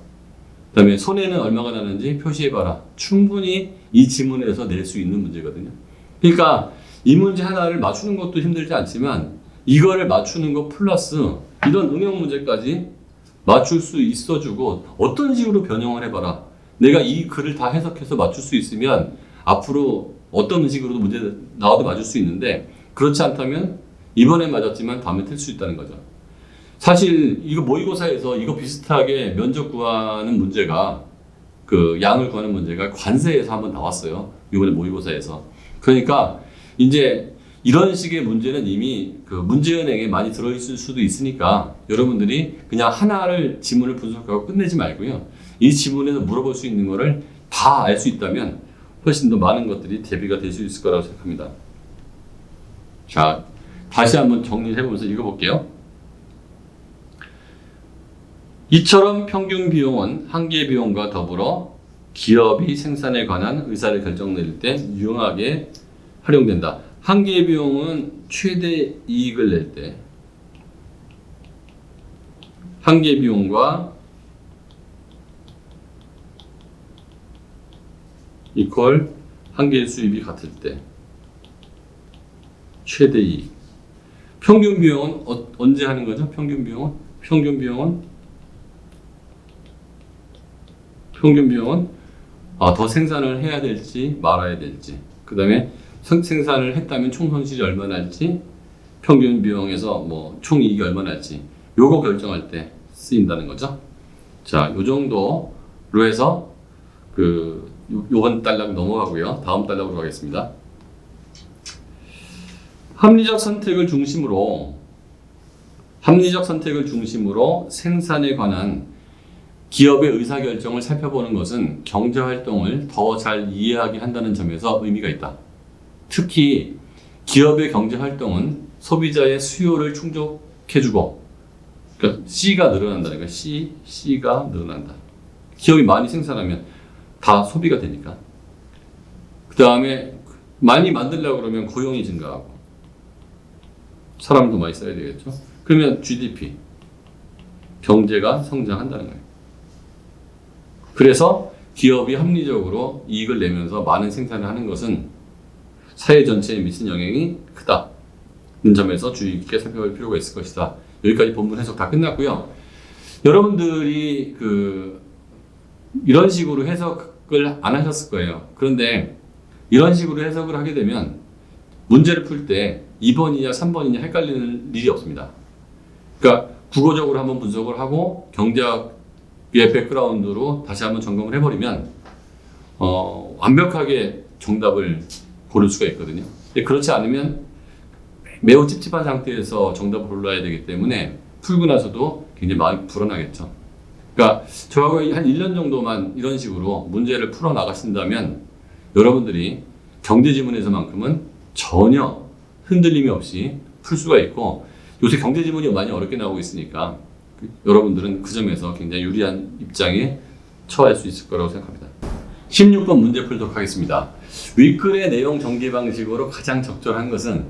그 다음에 손해는 얼마가 나는지 표시해봐라. 충분히 이 지문에서 낼 수 있는 문제거든요. 그러니까 이 문제 하나를 맞추는 것도 힘들지 않지만, 이거를 맞추는 것 플러스 이런 응용 문제까지 맞출 수 있어주고, 어떤 식으로 변형을 해봐라. 내가 이 글을 다 해석해서 맞출 수 있으면 앞으로 어떤 식으로도 문제 나와도 맞을 수 있는데, 그렇지 않다면 이번에 맞았지만 다음에 틀 수 있다는 거죠. 사실 이거 모의고사에서 이거 비슷하게 면접 구하는 문제가 그 양을 구하는 문제가 관세에서 한번 나왔어요. 이번에 모의고사에서. 그러니까 이제 이런 식의 문제는 이미 그 문제은행에 많이 들어있을 수도 있으니까 여러분들이 그냥 하나를 지문을 분석하고 끝내지 말고요. 이 지문에서 물어볼 수 있는 거를 다 알 수 있다면 훨씬 더 많은 것들이 대비가 될 수 있을 거라고 생각합니다. 자, 다시 한번 정리를 해보면서 읽어볼게요. 이처럼 평균 비용은 한계 비용과 더불어 기업이 생산에 관한 의사를 결정 내릴 때 유용하게 활용된다. 한계 비용은 최대 이익을 낼 때, 한계 비용과 이퀄 한계 수입이 같을 때 최대 이익. 평균 비용은 언제 하는 거죠? 평균 비용은 더 생산을 해야 될지 말아야 될지, 그 다음에 생산을 했다면 총 손실이 얼마나 할지, 평균 비용에서 뭐 총 이익이 얼마나 할지 요거 결정할 때 쓰인다는 거죠. 자, 요 정도로 해서 요번 단락 넘어가고요. 다음 단락으로 가겠습니다. 합리적 선택을 중심으로 생산에 관한 기업의 의사결정을 살펴보는 것은 경제활동을 더 잘 이해하게 한다는 점에서 의미가 있다. 특히 기업의 경제활동은 소비자의 수요를 충족해주고, 그러니까 C가 늘어난다는 거야. C가 늘어난다. 기업이 많이 생산하면 다 소비가 되니까. 그 다음에 많이 만들려고 그러면 고용이 증가하고 사람도 많이 써야 되겠죠. 그러면 GDP, 경제가 성장한다는 거예요. 그래서 기업이 합리적으로 이익을 내면서 많은 생산을 하는 것은 사회 전체에 미친 영향이 크다는 점에서 주의 깊게 살펴볼 필요가 있을 것이다. 여기까지 본문 해석 다 끝났고요. 여러분들이 이런 식으로 해석을 안 하셨을 거예요. 그런데 이런 식으로 해석을 하게 되면 문제를 풀 때 2번이냐 3번이냐 헷갈리는 일이 없습니다. 그러니까 국어적으로 한번 분석을 하고 경제학의 백그라운드로 다시 한번 점검을 해버리면 완벽하게 정답을 고를 수가 있거든요. 근데 그렇지 않으면 매우 찝찝한 상태에서 정답을 골라야 되기 때문에 풀고 나서도 굉장히 마음이 불안하겠죠. 그러니까 저하고 한 1년 정도만 이런 식으로 문제를 풀어 나가신다면 여러분들이 경제지문에서만큼은 전혀 흔들림이 없이 풀 수가 있고, 요새 경제지문이 많이 어렵게 나오고 있으니까 여러분들은 그 점에서 굉장히 유리한 입장에 처할 수 있을 거라고 생각합니다. 16번 문제 풀도록 하겠습니다. 윗글의 내용 전개 방식으로 가장 적절한 것은,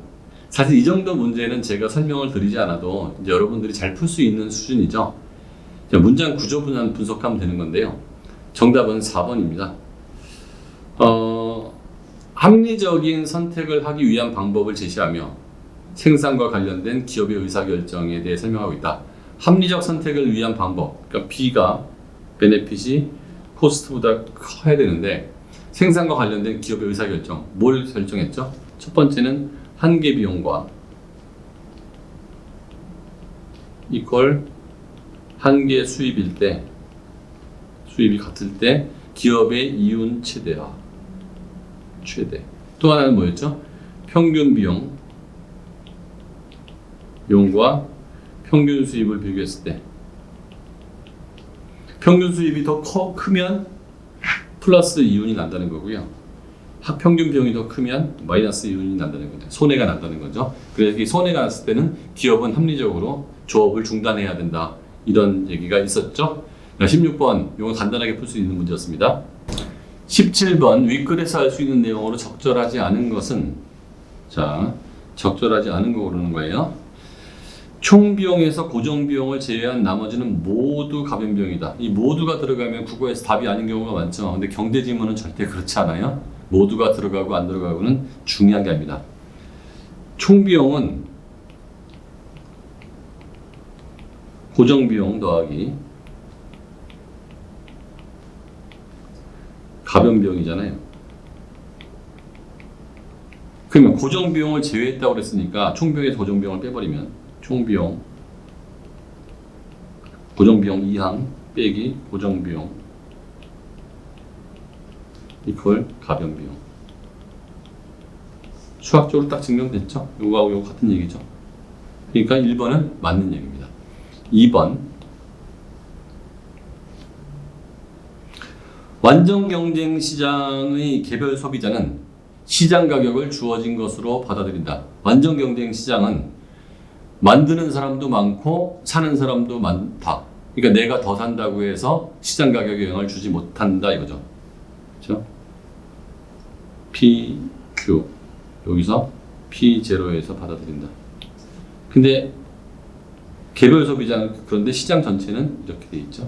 사실 이 정도 문제는 제가 설명을 드리지 않아도 이제 여러분들이 잘 풀 수 있는 수준이죠. 문장 구조만 분석하면 되는 건데요. 정답은 4번입니다. 합리적인 선택을 하기 위한 방법을 제시하며 생산과 관련된 기업의 의사결정에 대해 설명하고 있다. 합리적 선택을 위한 방법, 그러니까 B가 베네핏이 코스트보다 커야 되는데 생산과 관련된 기업의 의사결정, 뭘 결정했죠? 첫 번째는 한계 비용과 이퀄 한계 수입일 때, 수입이 같을 때 기업의 이윤 최대. 또 하나는 뭐였죠? 평균 비용과 평균 수입을 비교했을 때 평균 수입이 더 크면 플러스 이윤이 난다는 거고요. 평균 비용이 더 크면 마이너스 이윤이 난다는 거죠. 손해가 난다는 거죠. 그래서 이 손해가 났을 때는 기업은 합리적으로 조업을 중단해야 된다. 이런 얘기가 있었죠. 16번, 이건 간단하게 풀 수 있는 문제였습니다. 17번, 윗글에서 알 수 있는 내용으로 적절하지 않은 것은, 자, 적절하지 않은 거 고르는 거예요. 총 비용에서 고정 비용을 제외한 나머지는 모두 가변 비용이다. 이 모두가 들어가면 국어에서 답이 아닌 경우가 많죠. 근데 경제 지문은 절대 그렇지 않아요. 모두가 들어가고 안 들어가고는 중요한 게 아닙니다. 총 비용은 고정 비용 더하기 가변 비용이잖아요. 그러면 고정 비용을 제외했다고 그랬으니까 총 비용에서 고정 비용을 빼버리면 총 비용 고정비용 이항 빼기 고정비용 이퀄 가변비용. 수학적으로 딱 증명됐죠? 요거하고 요거 같은 얘기죠. 그러니까 1번은 맞는 얘기입니다. 2번 완전 경쟁 시장의 개별 소비자는 시장 가격을 주어진 것으로 받아들인다. 완전 경쟁 시장은 만드는 사람도 많고 사는 사람도 많다. 그러니까 내가 더 산다고 해서 시장 가격에 영향을 주지 못한다 이거죠. 그렇죠? PQ 여기서 P0에서 받아들인다. 근데 개별 소비자는 그런데 시장 전체는 이렇게 돼 있죠.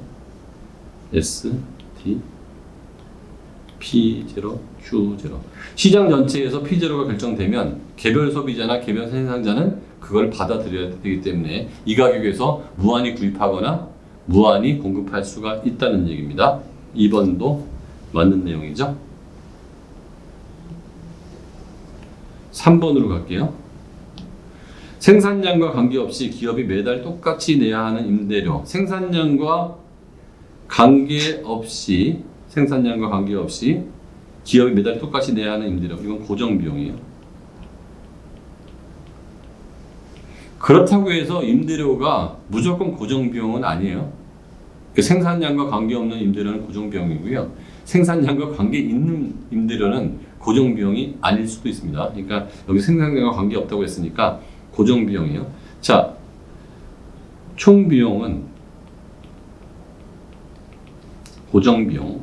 S, T, P0, Q0. 시장 전체에서 P0가 결정되면 개별 소비자나 개별 생산자는 그걸 받아들여야 되기 때문에 이 가격에서 무한히 구입하거나 무한히 공급할 수가 있다는 얘기입니다. 2번도 맞는 내용이죠. 3번으로 갈게요. 생산량과 관계없이 기업이 매달 똑같이 내야 하는 임대료. 생산량과 관계없이 기업이 매달 똑같이 내야 하는 임대료. 이건 고정비용이에요. 그렇다고 해서 임대료가 무조건 고정비용은 아니에요. 그 생산량과 관계없는 임대료는 고정비용이고요. 생산량과 관계 있는 임대료는 고정비용이 아닐 수도 있습니다. 그러니까 여기 생산량과 관계없다고 했으니까 고정비용이에요. 자, 총비용은 고정비용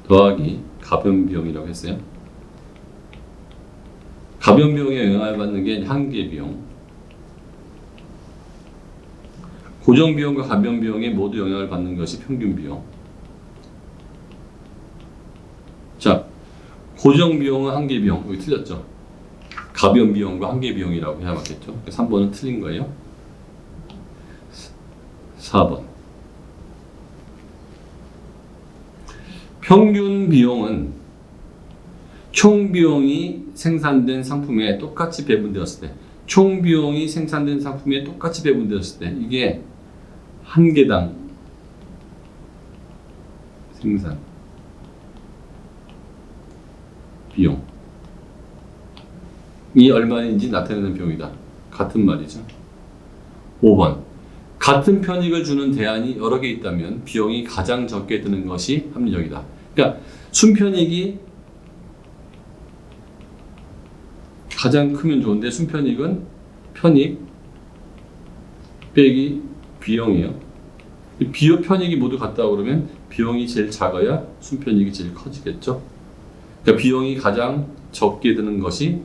더하기 가변비용이라고 했어요. 가변비용에 영향을 받는 게 한계비용. 고정비용과 가변비용에 모두 영향을 받는 것이 평균비용. 자, 고정비용은 한계비용. 여기 틀렸죠? 가변비용과 한계비용이라고 해야 맞겠죠? 3번은 틀린 거예요. 4번. 평균 비용은 총 비용이 생산된 상품에 똑같이 배분되었을 때, 총 비용이 생산된 상품에 똑같이 배분되었을 때, 이게 한 개당 생산 비용이 얼마인지 나타내는 비용이다. 같은 말이죠. 5번. 같은 편익을 주는 대안이 여러 개 있다면 비용이 가장 적게 드는 것이 합리적이다. 그러니까 순편익이 가장 크면 좋은데 순편익은 편익 빼기 비용이에요. 비용 편익이 모두 같다 그러면 비용이 제일 작아야 순편익이 제일 커지겠죠. 그러니까 비용이 가장 적게 드는 것이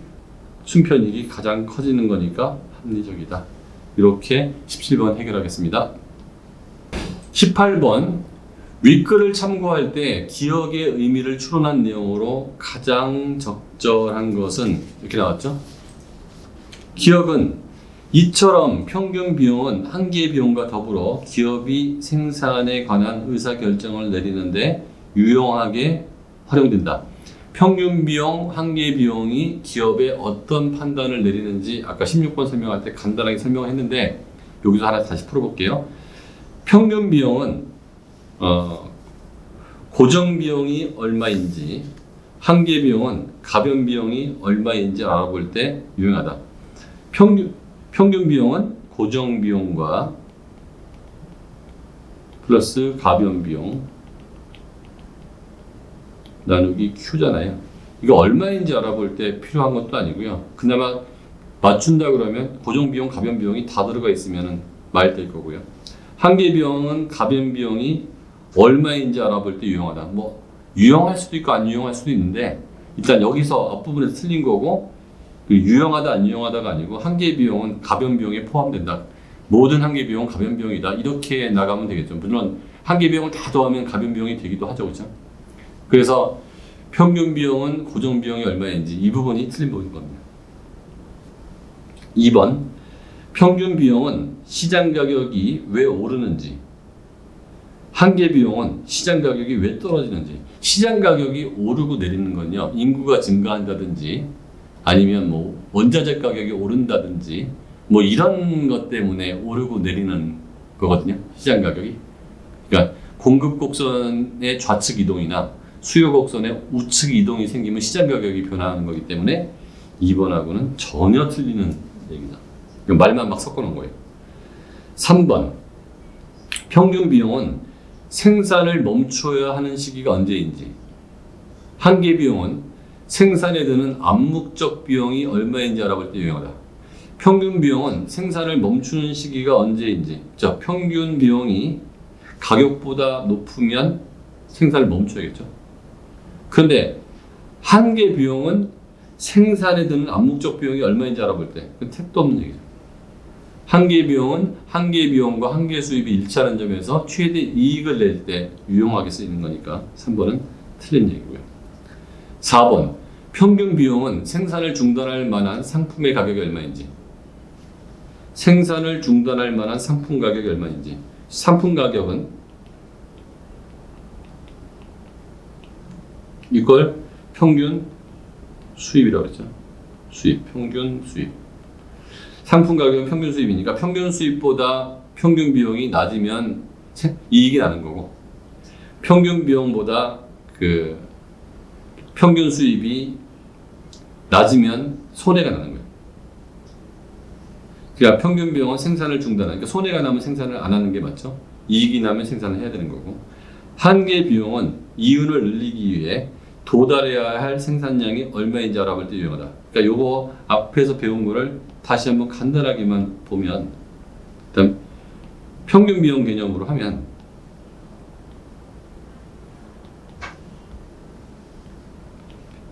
순편익이 가장 커지는 거니까 합리적이다. 이렇게 17번 해결하겠습니다. 18번 윗글을 참고할 때 기억의 의미를 추론한 내용으로 가장 적절한 것은 이렇게 나왔죠. 기억은 이처럼 평균 비용은 한계 비용과 더불어 기업이 생산에 관한 의사결정을 내리는데 유용하게 활용된다. 평균 비용, 한계 비용이 기업에 어떤 판단을 내리는지 아까 16번 설명할 때 간단하게 설명을 했는데 여기서 하나 다시 풀어볼게요. 평균 비용은 고정 비용이 얼마인지, 한계 비용은 가변 비용이 얼마인지 알아볼 때 유용하다. 평균 비용은 고정 비용과 플러스 가변 비용 나누기 Q잖아요. 이거 얼마인지 알아볼 때 필요한 것도 아니고요. 그나마 맞춘다 그러면 고정 비용, 가변 비용이 다 들어가 있으면 말 될 거고요. 한계 비용은 가변 비용이 얼마인지 알아볼 때 유용하다. 뭐 유용할 수도 있고 안 유용할 수도 있는데 일단 여기서 앞부분에서 틀린 거고 유용하다 안 유용하다가 아니고 한계 비용은 가변 비용에 포함된다. 모든 한계 비용은 가변 비용이다. 이렇게 나가면 되겠죠. 물론 한계 비용을 다 더하면 가변 비용이 되기도 하죠, 그렇죠? 그래서 평균 비용은 고정 비용이 얼마인지 이 부분이 틀린 부분인 겁니다. 2번 평균 비용은 시장 가격이 왜 오르는지, 한계 비용은 시장 가격이 왜 떨어지는지. 시장 가격이 오르고 내리는 건요, 인구가 증가한다든지 아니면 뭐 원자재 가격이 오른다든지 뭐 이런 것 때문에 오르고 내리는 거거든요. 시장 가격이. 그러니까 공급 곡선의 좌측 이동이나 수요 곡선의 우측 이동이 생기면 시장 가격이 변화하는 거기 때문에 2번하고는 전혀 틀리는 얘기다. 말만 막 섞어 놓은 거예요. 3번. 평균 비용은 생산을 멈춰야 하는 시기가 언제인지. 한계 비용은 생산에 드는 암묵적 비용이 얼마인지 알아볼 때 유용하다. 평균 비용은 생산을 멈추는 시기가 언제인지. 자, 평균 비용이 가격보다 높으면 생산을 멈춰야겠죠. 그런데 한계 비용은 생산에 드는 암묵적 비용이 얼마인지 알아볼 때, 그건 택도 없는 얘기죠. 한계 비용은 한계 비용과 한계 수입이 일치하는 점에서 최대 이익을 낼 때 유용하게 쓰이는 거니까 3번은 틀린 얘기고요. 4번. 평균 비용은 생산을 중단할 만한 상품의 가격이 얼마인지. 생산을 중단할 만한 상품 가격이 얼마인지. 상품 가격은 이걸 평균 수입이라고 그랬죠. 수입, 평균 수입. 상품 가격은 평균 수입이니까 평균 수입보다 평균 비용이 낮으면 이익이 나는 거고, 평균 비용보다 그 평균 수입이 낮으면 손해가 나는 거예요. 그러니까 평균 비용은 생산을 중단하니까 손해가 나면 생산을 안 하는 게 맞죠. 이익이 나면 생산을 해야 되는 거고, 한계 비용은 이윤을 늘리기 위해 도달해야 할 생산량이 얼마인지 알아볼 때 유용하다. 그러니까 요거 앞에서 배운 거를 다시 한번 간단하게만 보면, 일단 평균 비용 개념으로 하면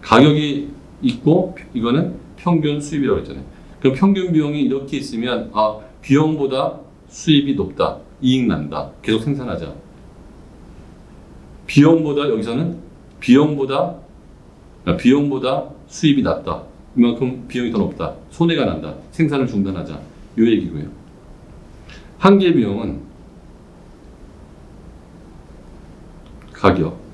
가격이 있고 이거는 평균 수입이라고 했잖아요. 그럼 평균 비용이 이렇게 있으면 비용보다 수입이 높다, 이익 난다, 계속 생산하자. 비용보다 여기서는 비용보다 수입이 낮다, 이만큼 비용이 더 높다, 손해가 난다, 생산을 중단하자, 요 얘기고요. 한계 비용은 가격,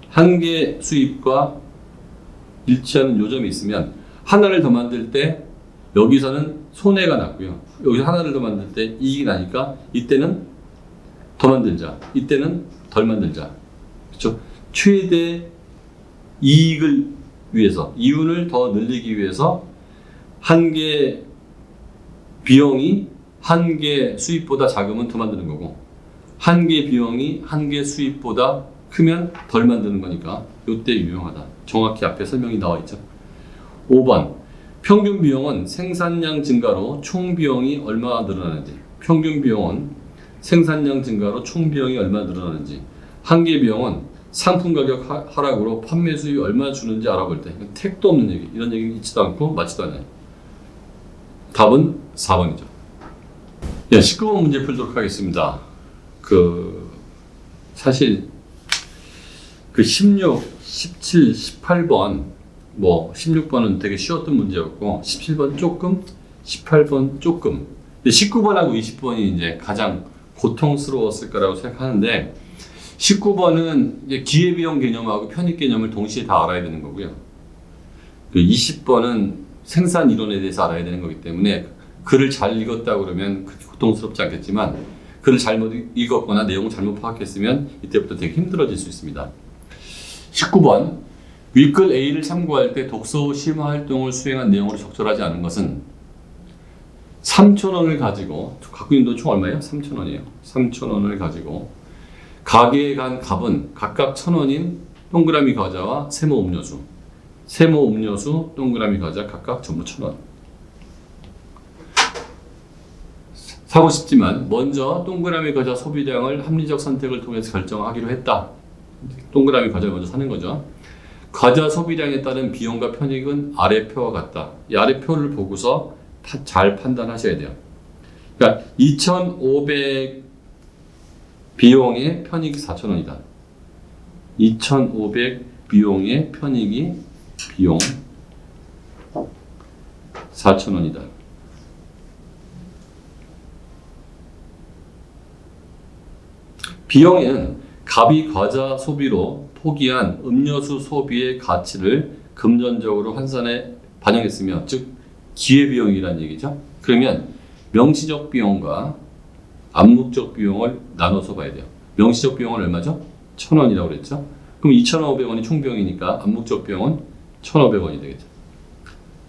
한계 수입과 일치하는 요점이 있으면 하나를 더 만들 때 여기서는 손해가 났고요, 여기서 하나를 더 만들 때 이익이 나니까 이때는 더 만들자, 이때는 덜 만들자. 그렇죠? 최대 이익을 위해서, 이윤을 더 늘리기 위해서 한계 비용이 한계 수입보다 작으면 더 만드는 거고, 한계 비용이 한계 수입보다 크면 덜 만드는 거니까 이때 유용하다. 정확히 앞에 설명이 나와 있죠. 5번. 평균 비용은 생산량 증가로 총 비용이 얼마나 늘어나는지. 평균 비용은 생산량 증가로 총 비용이 얼마나 늘어나는지. 한계 비용은 상품 가격 하락으로 판매 수익이 얼마나 주는지 알아볼 때. 택도 없는 얘기. 이런 얘기는 있지도 않고 맞지도 않아요. 답은 4번이죠. 19번 문제 풀도록 하겠습니다. 사실 16, 17, 18번, 16번은 되게 쉬웠던 문제였고, 17번 조금, 18번 조금. 19번하고 20번이 이제 가장 고통스러웠을 거라고 생각하는데, 19번은 이제 기회비용 개념하고 편익 개념을 동시에 다 알아야 되는 거고요. 20번은 생산 이론에 대해서 알아야 되는 거기 때문에 글을 잘 읽었다 그러면 그렇게 고통스럽지 않겠지만, 글을 잘못 읽었거나 내용을 잘못 파악했으면 이때부터 되게 힘들어질 수 있습니다. 19번. 윗글 A를 참고할 때 독서 후 심화 활동을 수행한 내용으로 적절하지 않은 것은 3,000원을 가지고, 갖고 있는 돈 총 얼마예요? 3,000원이에요. 3,000원을 가지고 가게에 간 값은 각각 1,000원인 동그라미 과자와 세모 음료수, 동그라미 과자 각각 전부 1,000원. 사고 싶지만 먼저 동그라미 과자 소비량을 합리적 선택을 통해서 결정하기로 했다. 동그라미 과자를 먼저 사는 거죠. 과자 소비량에 따른 비용과 편익은 아래 표와 같다. 이 아래 표를 보고서 잘 판단하셔야 돼요. 그러니까 2,500 비용의 편익이 4,000원이다. 2,500 비용의 편익이 비용 4,000원이다. 비용에는 값이 과자 소비로 포기한 음료수 소비의 가치를 금전적으로 환산에 반영했으며, 즉 기회비용이라는 얘기죠. 그러면 명시적 비용과 암묵적 비용을 나눠서 봐야 돼요. 명시적 비용은 얼마죠? 1,000원이라고 그랬죠. 그럼 2,500원이 총비용이니까 암묵적 비용은 1,500원이 되겠죠.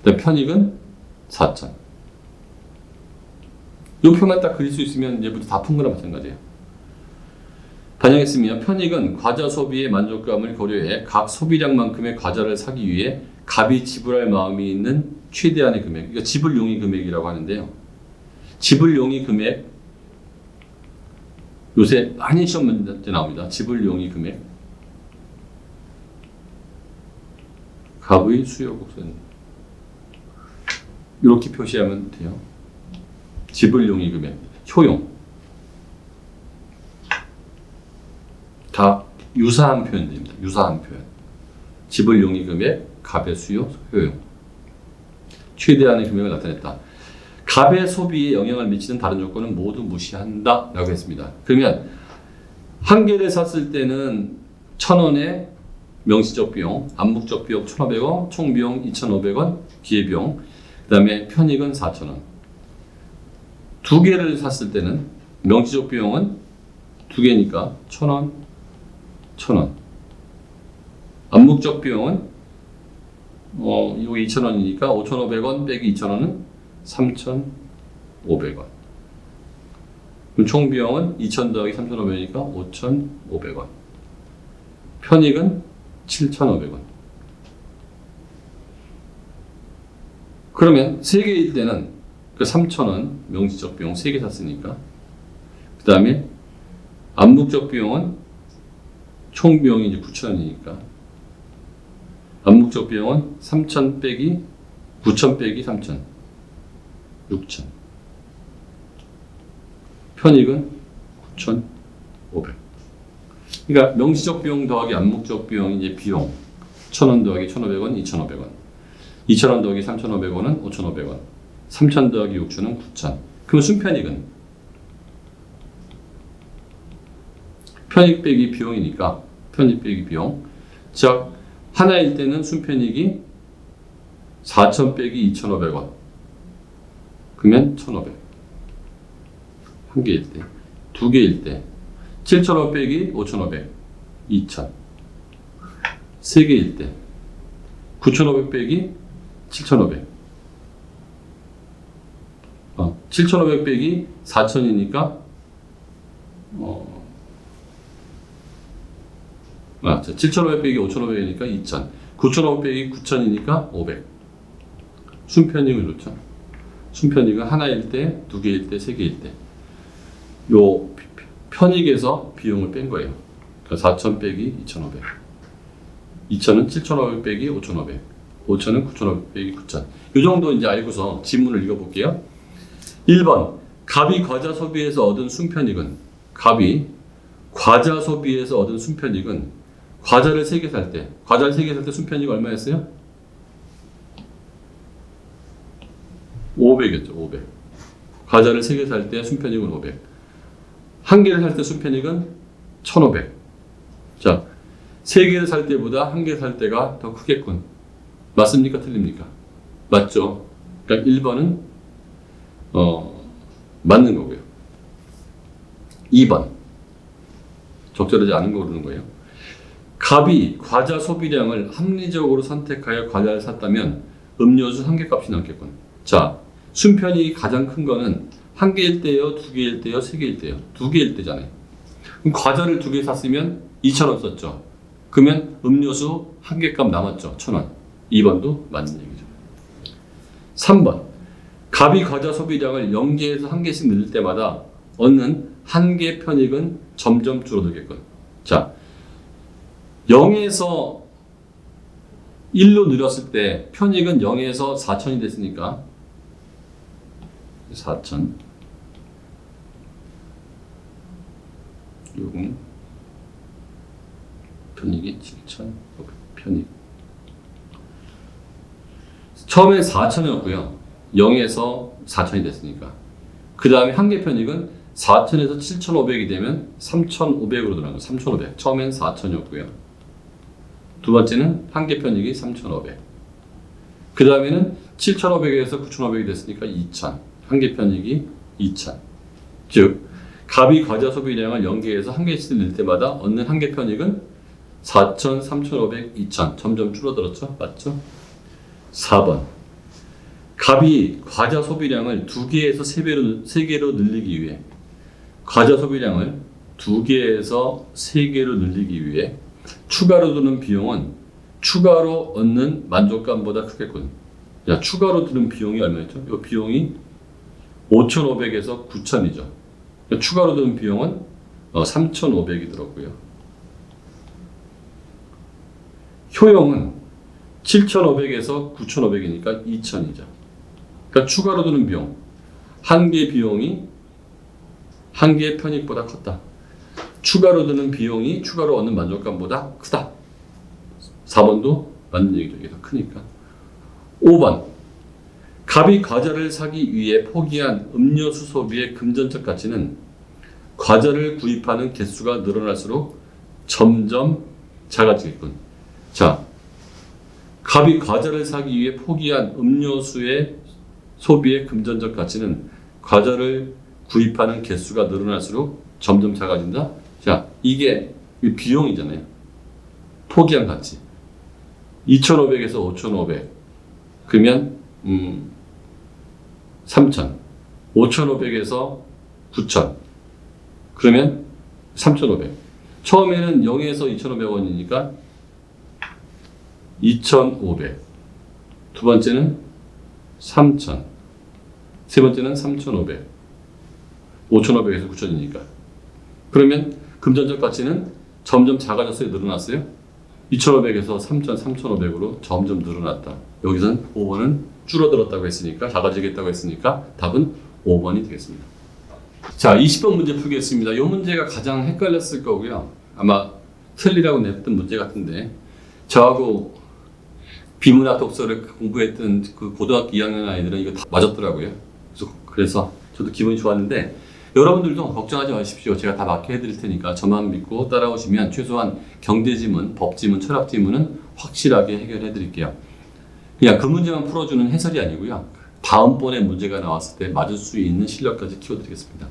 그다음 편익은 4,000. 이 표만 딱 그릴 수 있으면 이제부터 다 푼 거나 마찬가지예요. 반영했으며 편익은 과자 소비의 만족감을 고려해 각 소비량만큼의 과자를 사기 위해 갑이 지불할 마음이 있는 최대한의 금액, 그러니까 지불 용의 금액이라고 하는데요. 지불 용의 금액, 요새 많이 시험 문제 나옵니다. 지불 용의 금액, 갑의 수요 곡선 이렇게 표시하면 돼요. 지불 용의 금액, 효용 다 유사한 표현입니다. 유사한 표현. 지불 용의 금액, 갑의 수요, 효용. 최대한의 금액을 나타냈다. 갑의 소비에 영향을 미치는 다른 조건은 모두 무시한다 라고 했습니다. 그러면 한 개를 샀을 때는 1,000원의 명시적 비용, 암묵적 비용 1,500원, 총비용 2,500원, 기회비용, 그 다음에 편익은 4,000원. 두 개를 샀을 때는 명시적 비용은 두 개니까 1,000원, 1,000원. 암묵적 비용은 이거 2,000원이니까 5,500원 빼기 2,000원은 3,500원. 그럼 총 비용은 2,000 더하기 3,500이니까 5,500원. 편익은 7,500원. 그러면 3개일 때는 그 3,000원 명시적 비용 3개 샀으니까, 그 다음에 암묵적 비용은 총 비용이 이제 9,000원이니까 암묵적 비용은 3,000 빼기 9,000 빼기 3,000 6,000. 편익은 9,500. 그러니까 명시적 비용 더하기 암묵적 비용이 이제 비용 1,000원 더하기 1,500원 2,500원. 2,000원 더하기 3,500원은 5,500원. 3,000 더하기 6,000은 9,000. 그럼 순편익은 편익 빼기 비용이니까 편익 빼기 비용. 즉 하나일 때는 순편익이 4,000 빼기 2,500원. 그러면 1,500. 한 개일 때. 두 개일 때. 7,500 빼기 5,500. 2,000. 세 개일 때. 9,500 빼기 7,500. 7,500 빼기 4,000이니까 7,500 빼기 5,500이니까 2,000. 9,500 빼기 9,000이니까 500. 순편익을 놓죠. 순편익은 하나일 때, 두 개일 때, 세 개일 때. 요 편익에서 비용을 뺀 거예요. 그러니까 4,000 빼기 2,500. 2,000은 7,500 빼기 5,500. 5,000은 9,500 빼기 9,000. 이 정도 이제 알고서 지문을 읽어볼게요. 1번. 갑이 과자 소비에서 얻은 순편익은, 갑이 과자 소비에서 얻은 순편익은 과자를 3개 살 때, 과자를 3개 살 때 순편익 얼마였어요? 500이었죠. 500. 과자를 3개 살 때 순편익은 500. 한 개를 살 때 순편익은 1,500. 자, 3개를 살 때보다 한 개 살 때가 더 크겠군. 맞습니까? 틀립니까? 맞죠? 그러니까 1번은 맞는 거고요. 2번. 적절하지 않은 거 고르는 거예요. 갑이 과자 소비량을 합리적으로 선택하여 과자를 샀다면 음료수 한 개 값이 남겠군. 자, 순편이 가장 큰 거는 한 개일 때요, 두 개일 때요, 세 개일 때요. 두 개일 때잖아요. 그럼 과자를 2개 샀으면 2,000원 썼죠. 그러면 음료수 한 개 값 남았죠. 1,000원. 2번도 맞는 얘기죠. 3번. 갑이 과자 소비량을 0개에서 1개씩 늘릴 때마다 얻는 한 개 편익은 점점 줄어들겠군. 자, 0에서 1로 늘었을 때 편익은 0에서 4,000이 됐으니까 4,000. 요금 편익이 7,500. 편익. 처음엔 4,000이었고요. 0에서 4,000이 됐으니까. 그 다음에 한 개 편익은 4,000에서 7,500이 되면 3,500으로 들어간 거예요. 3,500. 처음엔 4,000이었고요. 두 번째는 한계 편익이 3,500. 그 다음에는 7,500에서 9,500이 됐으니까 2,000. 한계 편익이 2,000. 즉, 갑이 과자 소비량을 연계해서 한 개씩 낼 때마다 얻는 한계 편익은 4,000, 3,500, 2,000. 점점 줄어들었죠? 맞죠? 4번. 갑이 과자 소비량을 2개에서 3개로 늘리기 위해 과자 소비량을 2개에서 3개로 늘리기 위해 추가로 드는 비용은 추가로 얻는 만족감보다 크겠군. 야, 추가로 드는 비용이 얼마였죠? 이 비용이 5,500에서 9,000이죠. 추가로 드는 비용은 3,500이 들었고요. 효용은 7,500에서 9,500이니까 2,000이죠. 그러니까 추가로 드는 비용, 한 개 비용이 한 개의 편익보다 컸다. 추가로 드는 비용이 추가로 얻는 만족감보다 크다. 4번도 맞는 얘기죠. 이게 더 크니까. 5번. 갑이 과자를 사기 위해 포기한 음료수 소비의 금전적 가치는 과자를 구입하는 개수가 늘어날수록 점점 작아지겠군. 자, 갑이 과자를 사기 위해 포기한 음료수의 소비의 금전적 가치는 과자를 구입하는 개수가 늘어날수록 점점 작아진다. 자, 이게 비용이잖아요. 포기한 가치. 2,500에서 5,500. 그러면 3,000. 5,500에서 9,000. 그러면 3,500. 처음에는 0에서 2,500원이니까 2,500. 두 번째는 3,000. 세 번째는 3,500. 5,500에서 9,000이니까. 그러면 금전적 가치는 점점 작아졌어요? 늘어났어요? 2,500에서 3,000, 3,500으로 점점 늘어났다. 여기서는 5번은 줄어들었다고 했으니까, 작아지겠다고 했으니까 답은 5번이 되겠습니다. 자, 20번 문제 풀겠습니다. 이 문제가 가장 헷갈렸을 거고요. 아마 틀리라고 냈던 문제 같은데, 저하고 비문학 독서를 공부했던 그 고등학교 2학년 아이들은 이거 다 맞았더라고요. 그래서 저도 기분이 좋았는데, 여러분들도 걱정하지 마십시오. 제가 다 맞게 해드릴 테니까 저만 믿고 따라오시면 최소한 경제지문, 법지문, 철학지문은 확실하게 해결해 드릴게요. 그냥 그 문제만 풀어주는 해설이 아니고요. 다음번에 문제가 나왔을 때 맞을 수 있는 실력까지 키워드리겠습니다.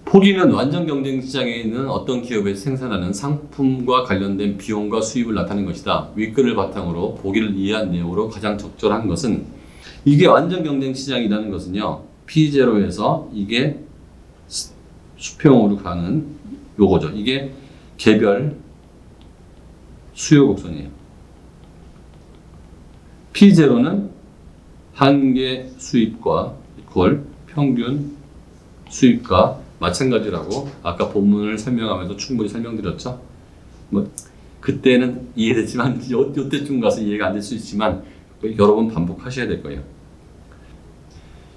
포기는 완전 경쟁 시장에 있는 어떤 기업에서 생산하는 상품과 관련된 비용과 수입을 나타낸 것이다. 윗글을 바탕으로 보기를 이해한 내용으로 가장 적절한 것은, 이게 완전 경쟁 시장이라는 것은요. P0에서 이게 수평으로 가는 요거죠. 이게 개별 수요 곡선이에요. P0는 한계 수입과 이퀄 평균 수입과 마찬가지라고 아까 본문을 설명하면서 충분히 설명드렸죠. 뭐 그때는 이해됐지만 요때쯤 가서 이해가 안 될 수 있지만 여러 번 반복하셔야 될 거예요.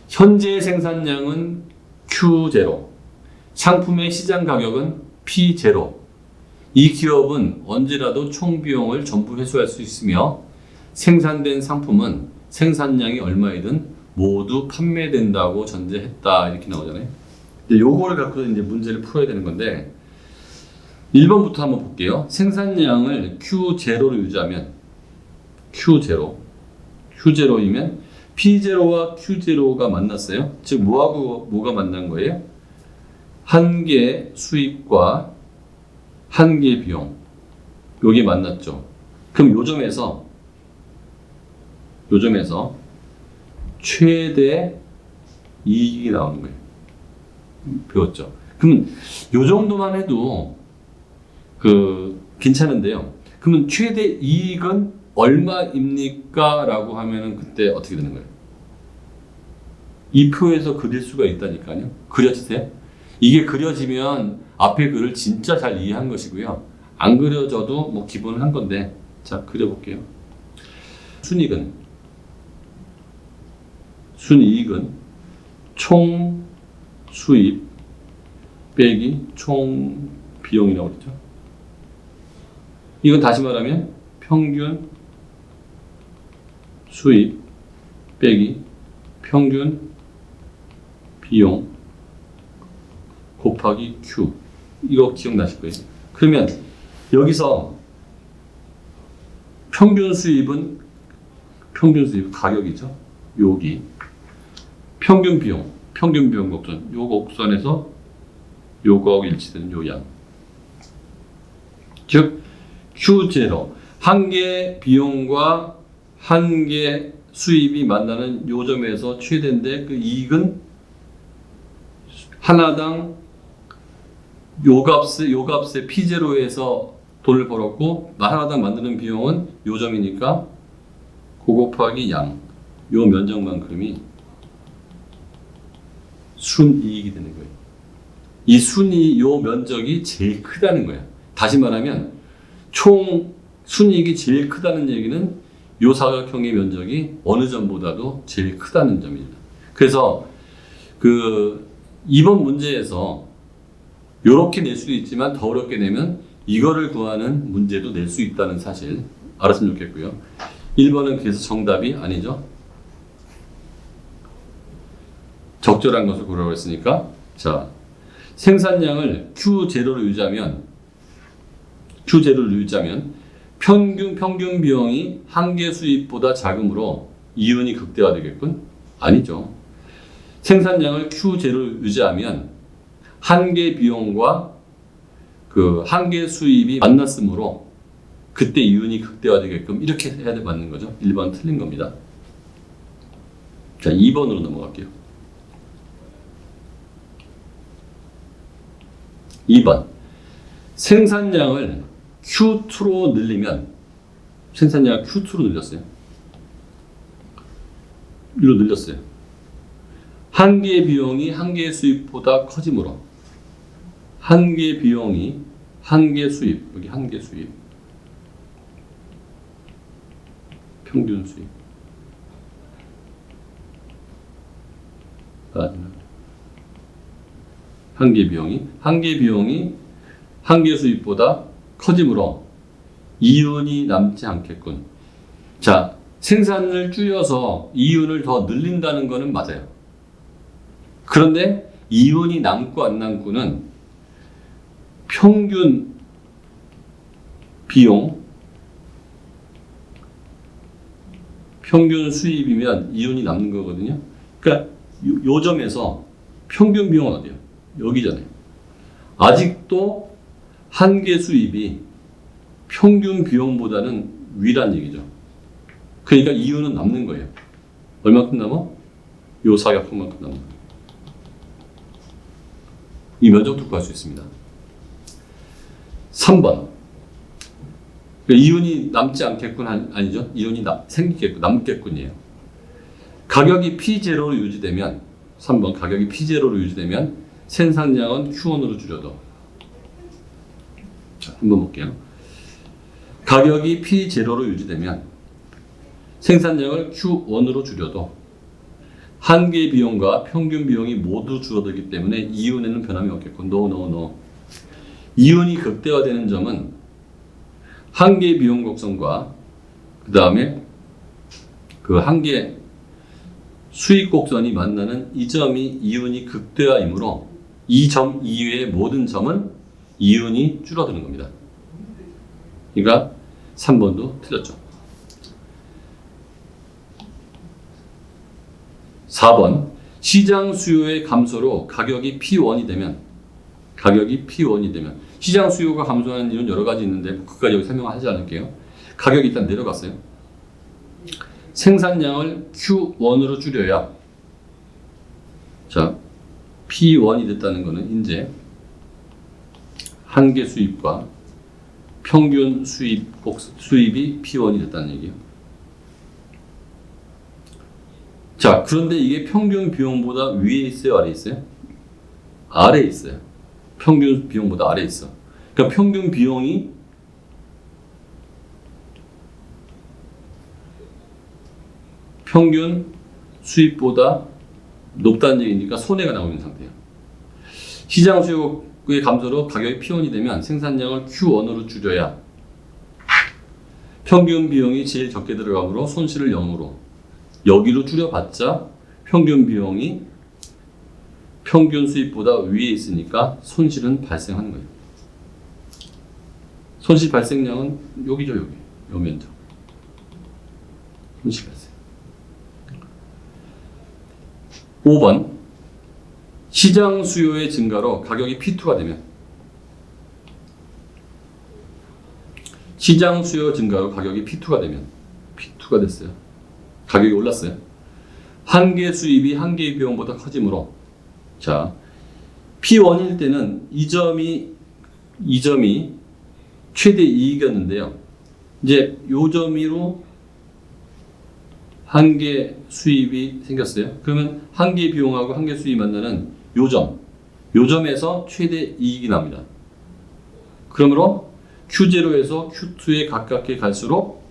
현재 생산량은 Q0, 상품의 시장 가격은 P0. 이 기업은 언제라도 총 비용을 전부 회수할 수 있으며 생산된 상품은 생산량이 얼마이든 모두 판매된다고 전제했다. 이렇게 나오잖아요. 근데 요거를 갖고 이제 문제를 풀어야 되는 건데, 1번부터 한번 볼게요. 생산량을 Q0로 유지하면 Q0이면 P0와 Q0가 만났어요. 즉 뭐하고 뭐가 만난 거예요? 한계 수입과 한계 비용, 여기 만났죠. 그럼 요 점에서 최대 이익이 나오는 거예요. 배웠죠. 그럼 요 정도만 해도 괜찮은데요. 그러면 최대 이익은 얼마입니까? 라고 하면은 그때 어떻게 되는 거예요? 이 표에서 그릴 수가 있다니까요. 그려지세요? 이게 그려지면 앞에 글을 진짜 잘 이해한 것이고요. 안 그려져도 뭐 기본은 한 건데, 자, 그려볼게요. 순이익은 총 수입 빼기 총 비용이라고 그랬죠. 이건 다시 말하면 평균 수입 빼기 평균 비용 곱하기 Q. 이거 기억나실 거예요. 그러면 여기서 평균 수입은 가격이죠. 여기 평균 비용 곡선, 요 곡선에서 요거하고 일치되는 요 양. 즉 Q0 한 개 비용과 한 개 수입이 만나는 요 점에서 최대인데 그 이익은 하나당 요 값에 P0에서 돈을 벌었고 하나당 만드는 비용은 요 점이니까 고 곱하기 양, 요 면적만큼이 순이익이 되는 거예요. 이 요 면적이 제일 크다는 거예요. 다시 말하면 총 순이익이 제일 크다는 얘기는 요 사각형의 면적이 어느 점보다도 제일 크다는 점입니다. 그래서 그 이번 문제에서 이렇게 낼 수도 있지만 더 어렵게 내면 이거를 구하는 문제도 낼 수 있다는 사실 알았으면 좋겠고요. 1번은 그래서 정답이 아니죠. 적절한 것을 고르라고 했으니까 자 생산량을 Q0로 유지하면 평균 비용이 한 개 수입보다 작으므로 이윤이 극대화되겠군? 아니죠. 생산량을 Q0로 유지하면 한 개 비용과 그 한 개 수입이 만났으므로 그때 이윤이 극대화되게끔 이렇게 해야 맞는 거죠. 1번 틀린 겁니다. 자, 2번으로 넘어갈게요. 2번. 생산량을 Q2로 늘리면 생산량을 Q2로 늘렸어요. 이로 늘렸어요. 한 개의 비용이 한 개의 수입보다 커지므로 한 개의 비용이 한 개 수입, 여기 한 개 수입 평균 수입 한 개 비용이 한 개 수입보다 커지므로 이윤이 남지 않겠군. 자, 생산을 줄여서 이윤을 더 늘린다는 것은 맞아요. 그런데 이윤이 남고 안 남고는 평균 비용, 평균 수입이면 이윤이 남는 거거든요. 그러니까 요 점에서 평균 비용은 어디예요? 여기잖아요. 아직도 한 개 수입이 평균 비용보다는 위란 얘기죠. 그러니까 이윤은 남는 거예요. 얼마큼 남아? 요 사각형만큼 남는 거예요. 이 면적도 구할 수 있습니다. 3번. 이윤이 남지 않겠군 아니죠? 이윤이 생기겠군, 남겠군이에요. 가격이 P0로 유지되면 3번 가격이 P0로 유지되면 생산량은 Q1으로 줄여도 자, 한번 볼게요. 가격이 P0로 유지되면 생산량을 Q1으로 줄여도 한 개의 비용과 평균 비용이 모두 줄어들기 때문에 이윤에는 변함이 없겠고 no. 이윤이 극대화되는 점은 한 개의 비용 곡선과 그 다음에 그 한 개 수익 곡선이 만나는 이 점이 이윤이 극대화이므로 이 점 이외의 모든 점은 이윤이 줄어드는 겁니다. 그러니까 3번도 틀렸죠. 4번 시장 수요의 감소로 가격이 P1이 되면 시장 수요가 감소하는 이유는 여러 가지 있는데 그까지 여기 설명하지 않을게요. 가격이 일단 내려갔어요. 생산량을 Q1으로 줄여야 자 P1이 됐다는 것은 이제 한 개 수입과 평균 수입이 P1이 됐다는 얘기예요. 자, 그런데 이게 평균 비용보다 위에 있어요, 아래에 있어요? 아래에 있어요. 평균 비용보다 아래에 있어. 그러니까 평균 비용이 평균 수입보다 높다는 얘기니까 손해가 나오는 상태예요. 시장 수요의 감소로 가격이 P1이 되면 생산량을 Q1으로 줄여야 평균 비용이 제일 적게 들어가므로 손실을 0으로 여기로 줄여봤자 평균 비용이 평균 수입보다 위에 있으니까 손실은 발생하는 거예요. 손실 발생량은 여기죠, 여기. 요 면적. 손실발생. 5번 시장 수요의 증가로 가격이 P2가 되면 시장 수요 증가로 가격이 P2가 되면 P2가 됐어요. 가격이 올랐어요. 한 개 수입이 한 개의 비용보다 커지므로 자 P1일 때는 이 점이 최대 이익이었는데요. 이제 요 점으로 한 개 수입이 생겼어요. 그러면 한 개 비용하고 한 개 수입이 만나는 요 점에서 최대 이익이 납니다. 그러므로 Q0에서 Q2에 가깝게 갈수록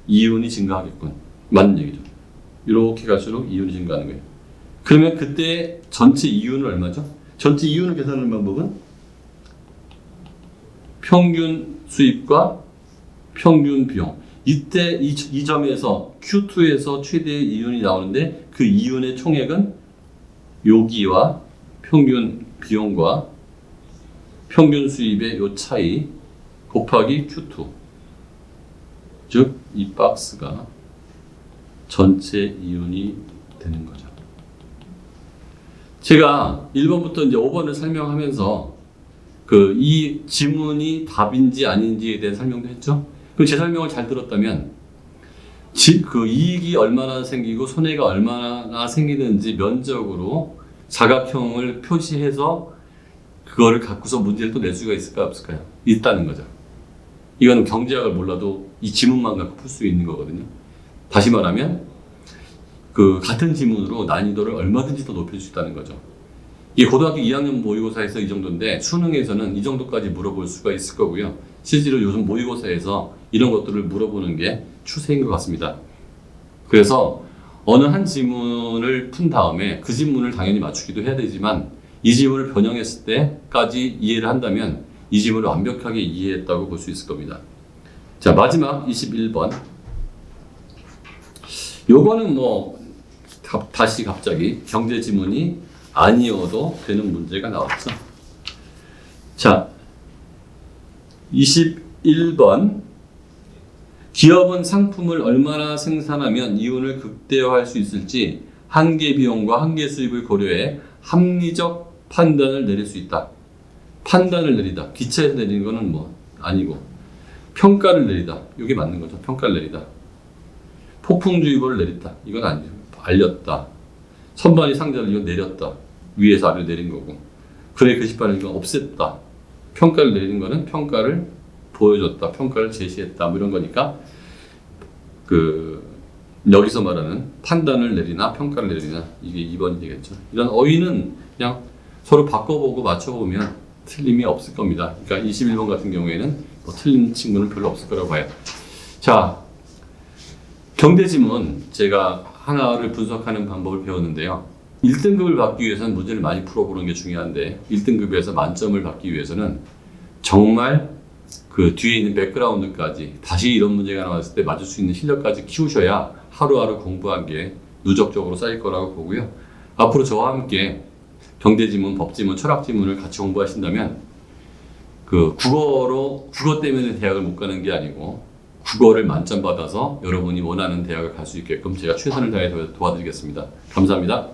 이윤이 증가하겠군. 맞는 얘기죠. 이렇게 갈수록 이윤이 증가하는 거예요. 그러면 그때 전체 이윤은 얼마죠? 전체 이윤을 계산하는 방법은 평균 수입과 평균 비용. 이때 이 점에서 Q2에서 최대의 이윤이 나오는데 그 이윤의 총액은 여기와 평균 비용과 평균 수입의 요 차이 곱하기 Q2. 즉, 이 박스가 전체 이윤이 되는 거죠. 제가 1번부터 이제 5번을 설명하면서 이 지문이 답인지 아닌지에 대한 설명도 했죠. 그럼 제 설명을 잘 들었다면 그 이익이 얼마나 생기고 손해가 얼마나 생기는지 면적으로 사각형을 표시해서 그거를 갖고서 문제를 또 낼 수가 있을까 없을까요? 있다는 거죠. 이거는 경제학을 몰라도 이 지문만 갖고 풀 수 있는 거거든요. 다시 말하면 같은 지문으로 난이도를 얼마든지 더 높일 수 있다는 거죠. 이게 고등학교 2학년 모의고사에서 이 정도인데 수능에서는 이 정도까지 물어볼 수가 있을 거고요. 실제로 요즘 모의고사에서 이런 것들을 물어보는 게 추세인 것 같습니다. 그래서 어느 한 지문을 푼 다음에 그 지문을 당연히 맞추기도 해야 되지만 이 지문을 변형했을 때까지 이해를 한다면 이 지문을 완벽하게 이해했다고 볼 수 있을 겁니다. 자, 마지막 21번. 요거는 다시 갑자기 경제 지문이 아니어도 되는 문제가 나왔죠. 자, 21번. 기업은 상품을 얼마나 생산하면 이윤을 극대화할 수 있을지 한 개 비용과 한 개 수입을 고려해 합리적 판단을 내릴 수 있다. 판단을 내리다. 기차에서 내리는 거는 아니고 평가를 내리다. 이게 맞는 거죠. 평가를 내리다. 폭풍주의보를 내렸다. 이건 아니죠. 알렸다. 선반이 상자를 이거 내렸다. 위에서 아래로 내린 거고. 그래 게시판을 이거 없앴다. 평가를 내리는 거는 평가를 보여줬다. 평가를 제시했다. 이런 거니까 여기서 말하는 판단을 내리나 평가를 내리나 이게 2번이 되겠죠. 이런 어휘는 그냥 서로 바꿔보고 맞춰보면 틀림이 없을 겁니다. 그러니까 21번 같은 경우에는 틀린 친구는 별로 없을 거라고 봐요. 자, 경제지문 제가 하나를 분석하는 방법을 배웠는데요. 1등급을 받기 위해서는 문제를 많이 풀어보는 게 중요한데 1등급에서 만점을 받기 위해서는 정말 뒤에 있는 백그라운드까지 다시 이런 문제가 나왔을 때 맞을 수 있는 실력까지 키우셔야 하루하루 공부한 게 누적적으로 쌓일 거라고 보고요. 앞으로 저와 함께 경제지문, 법지문, 철학지문을 같이 공부하신다면 국어 때문에 대학을 못 가는 게 아니고 국어를 만점 받아서 여러분이 원하는 대학을 갈 수 있게끔 제가 최선을 다해서 도와드리겠습니다. 감사합니다.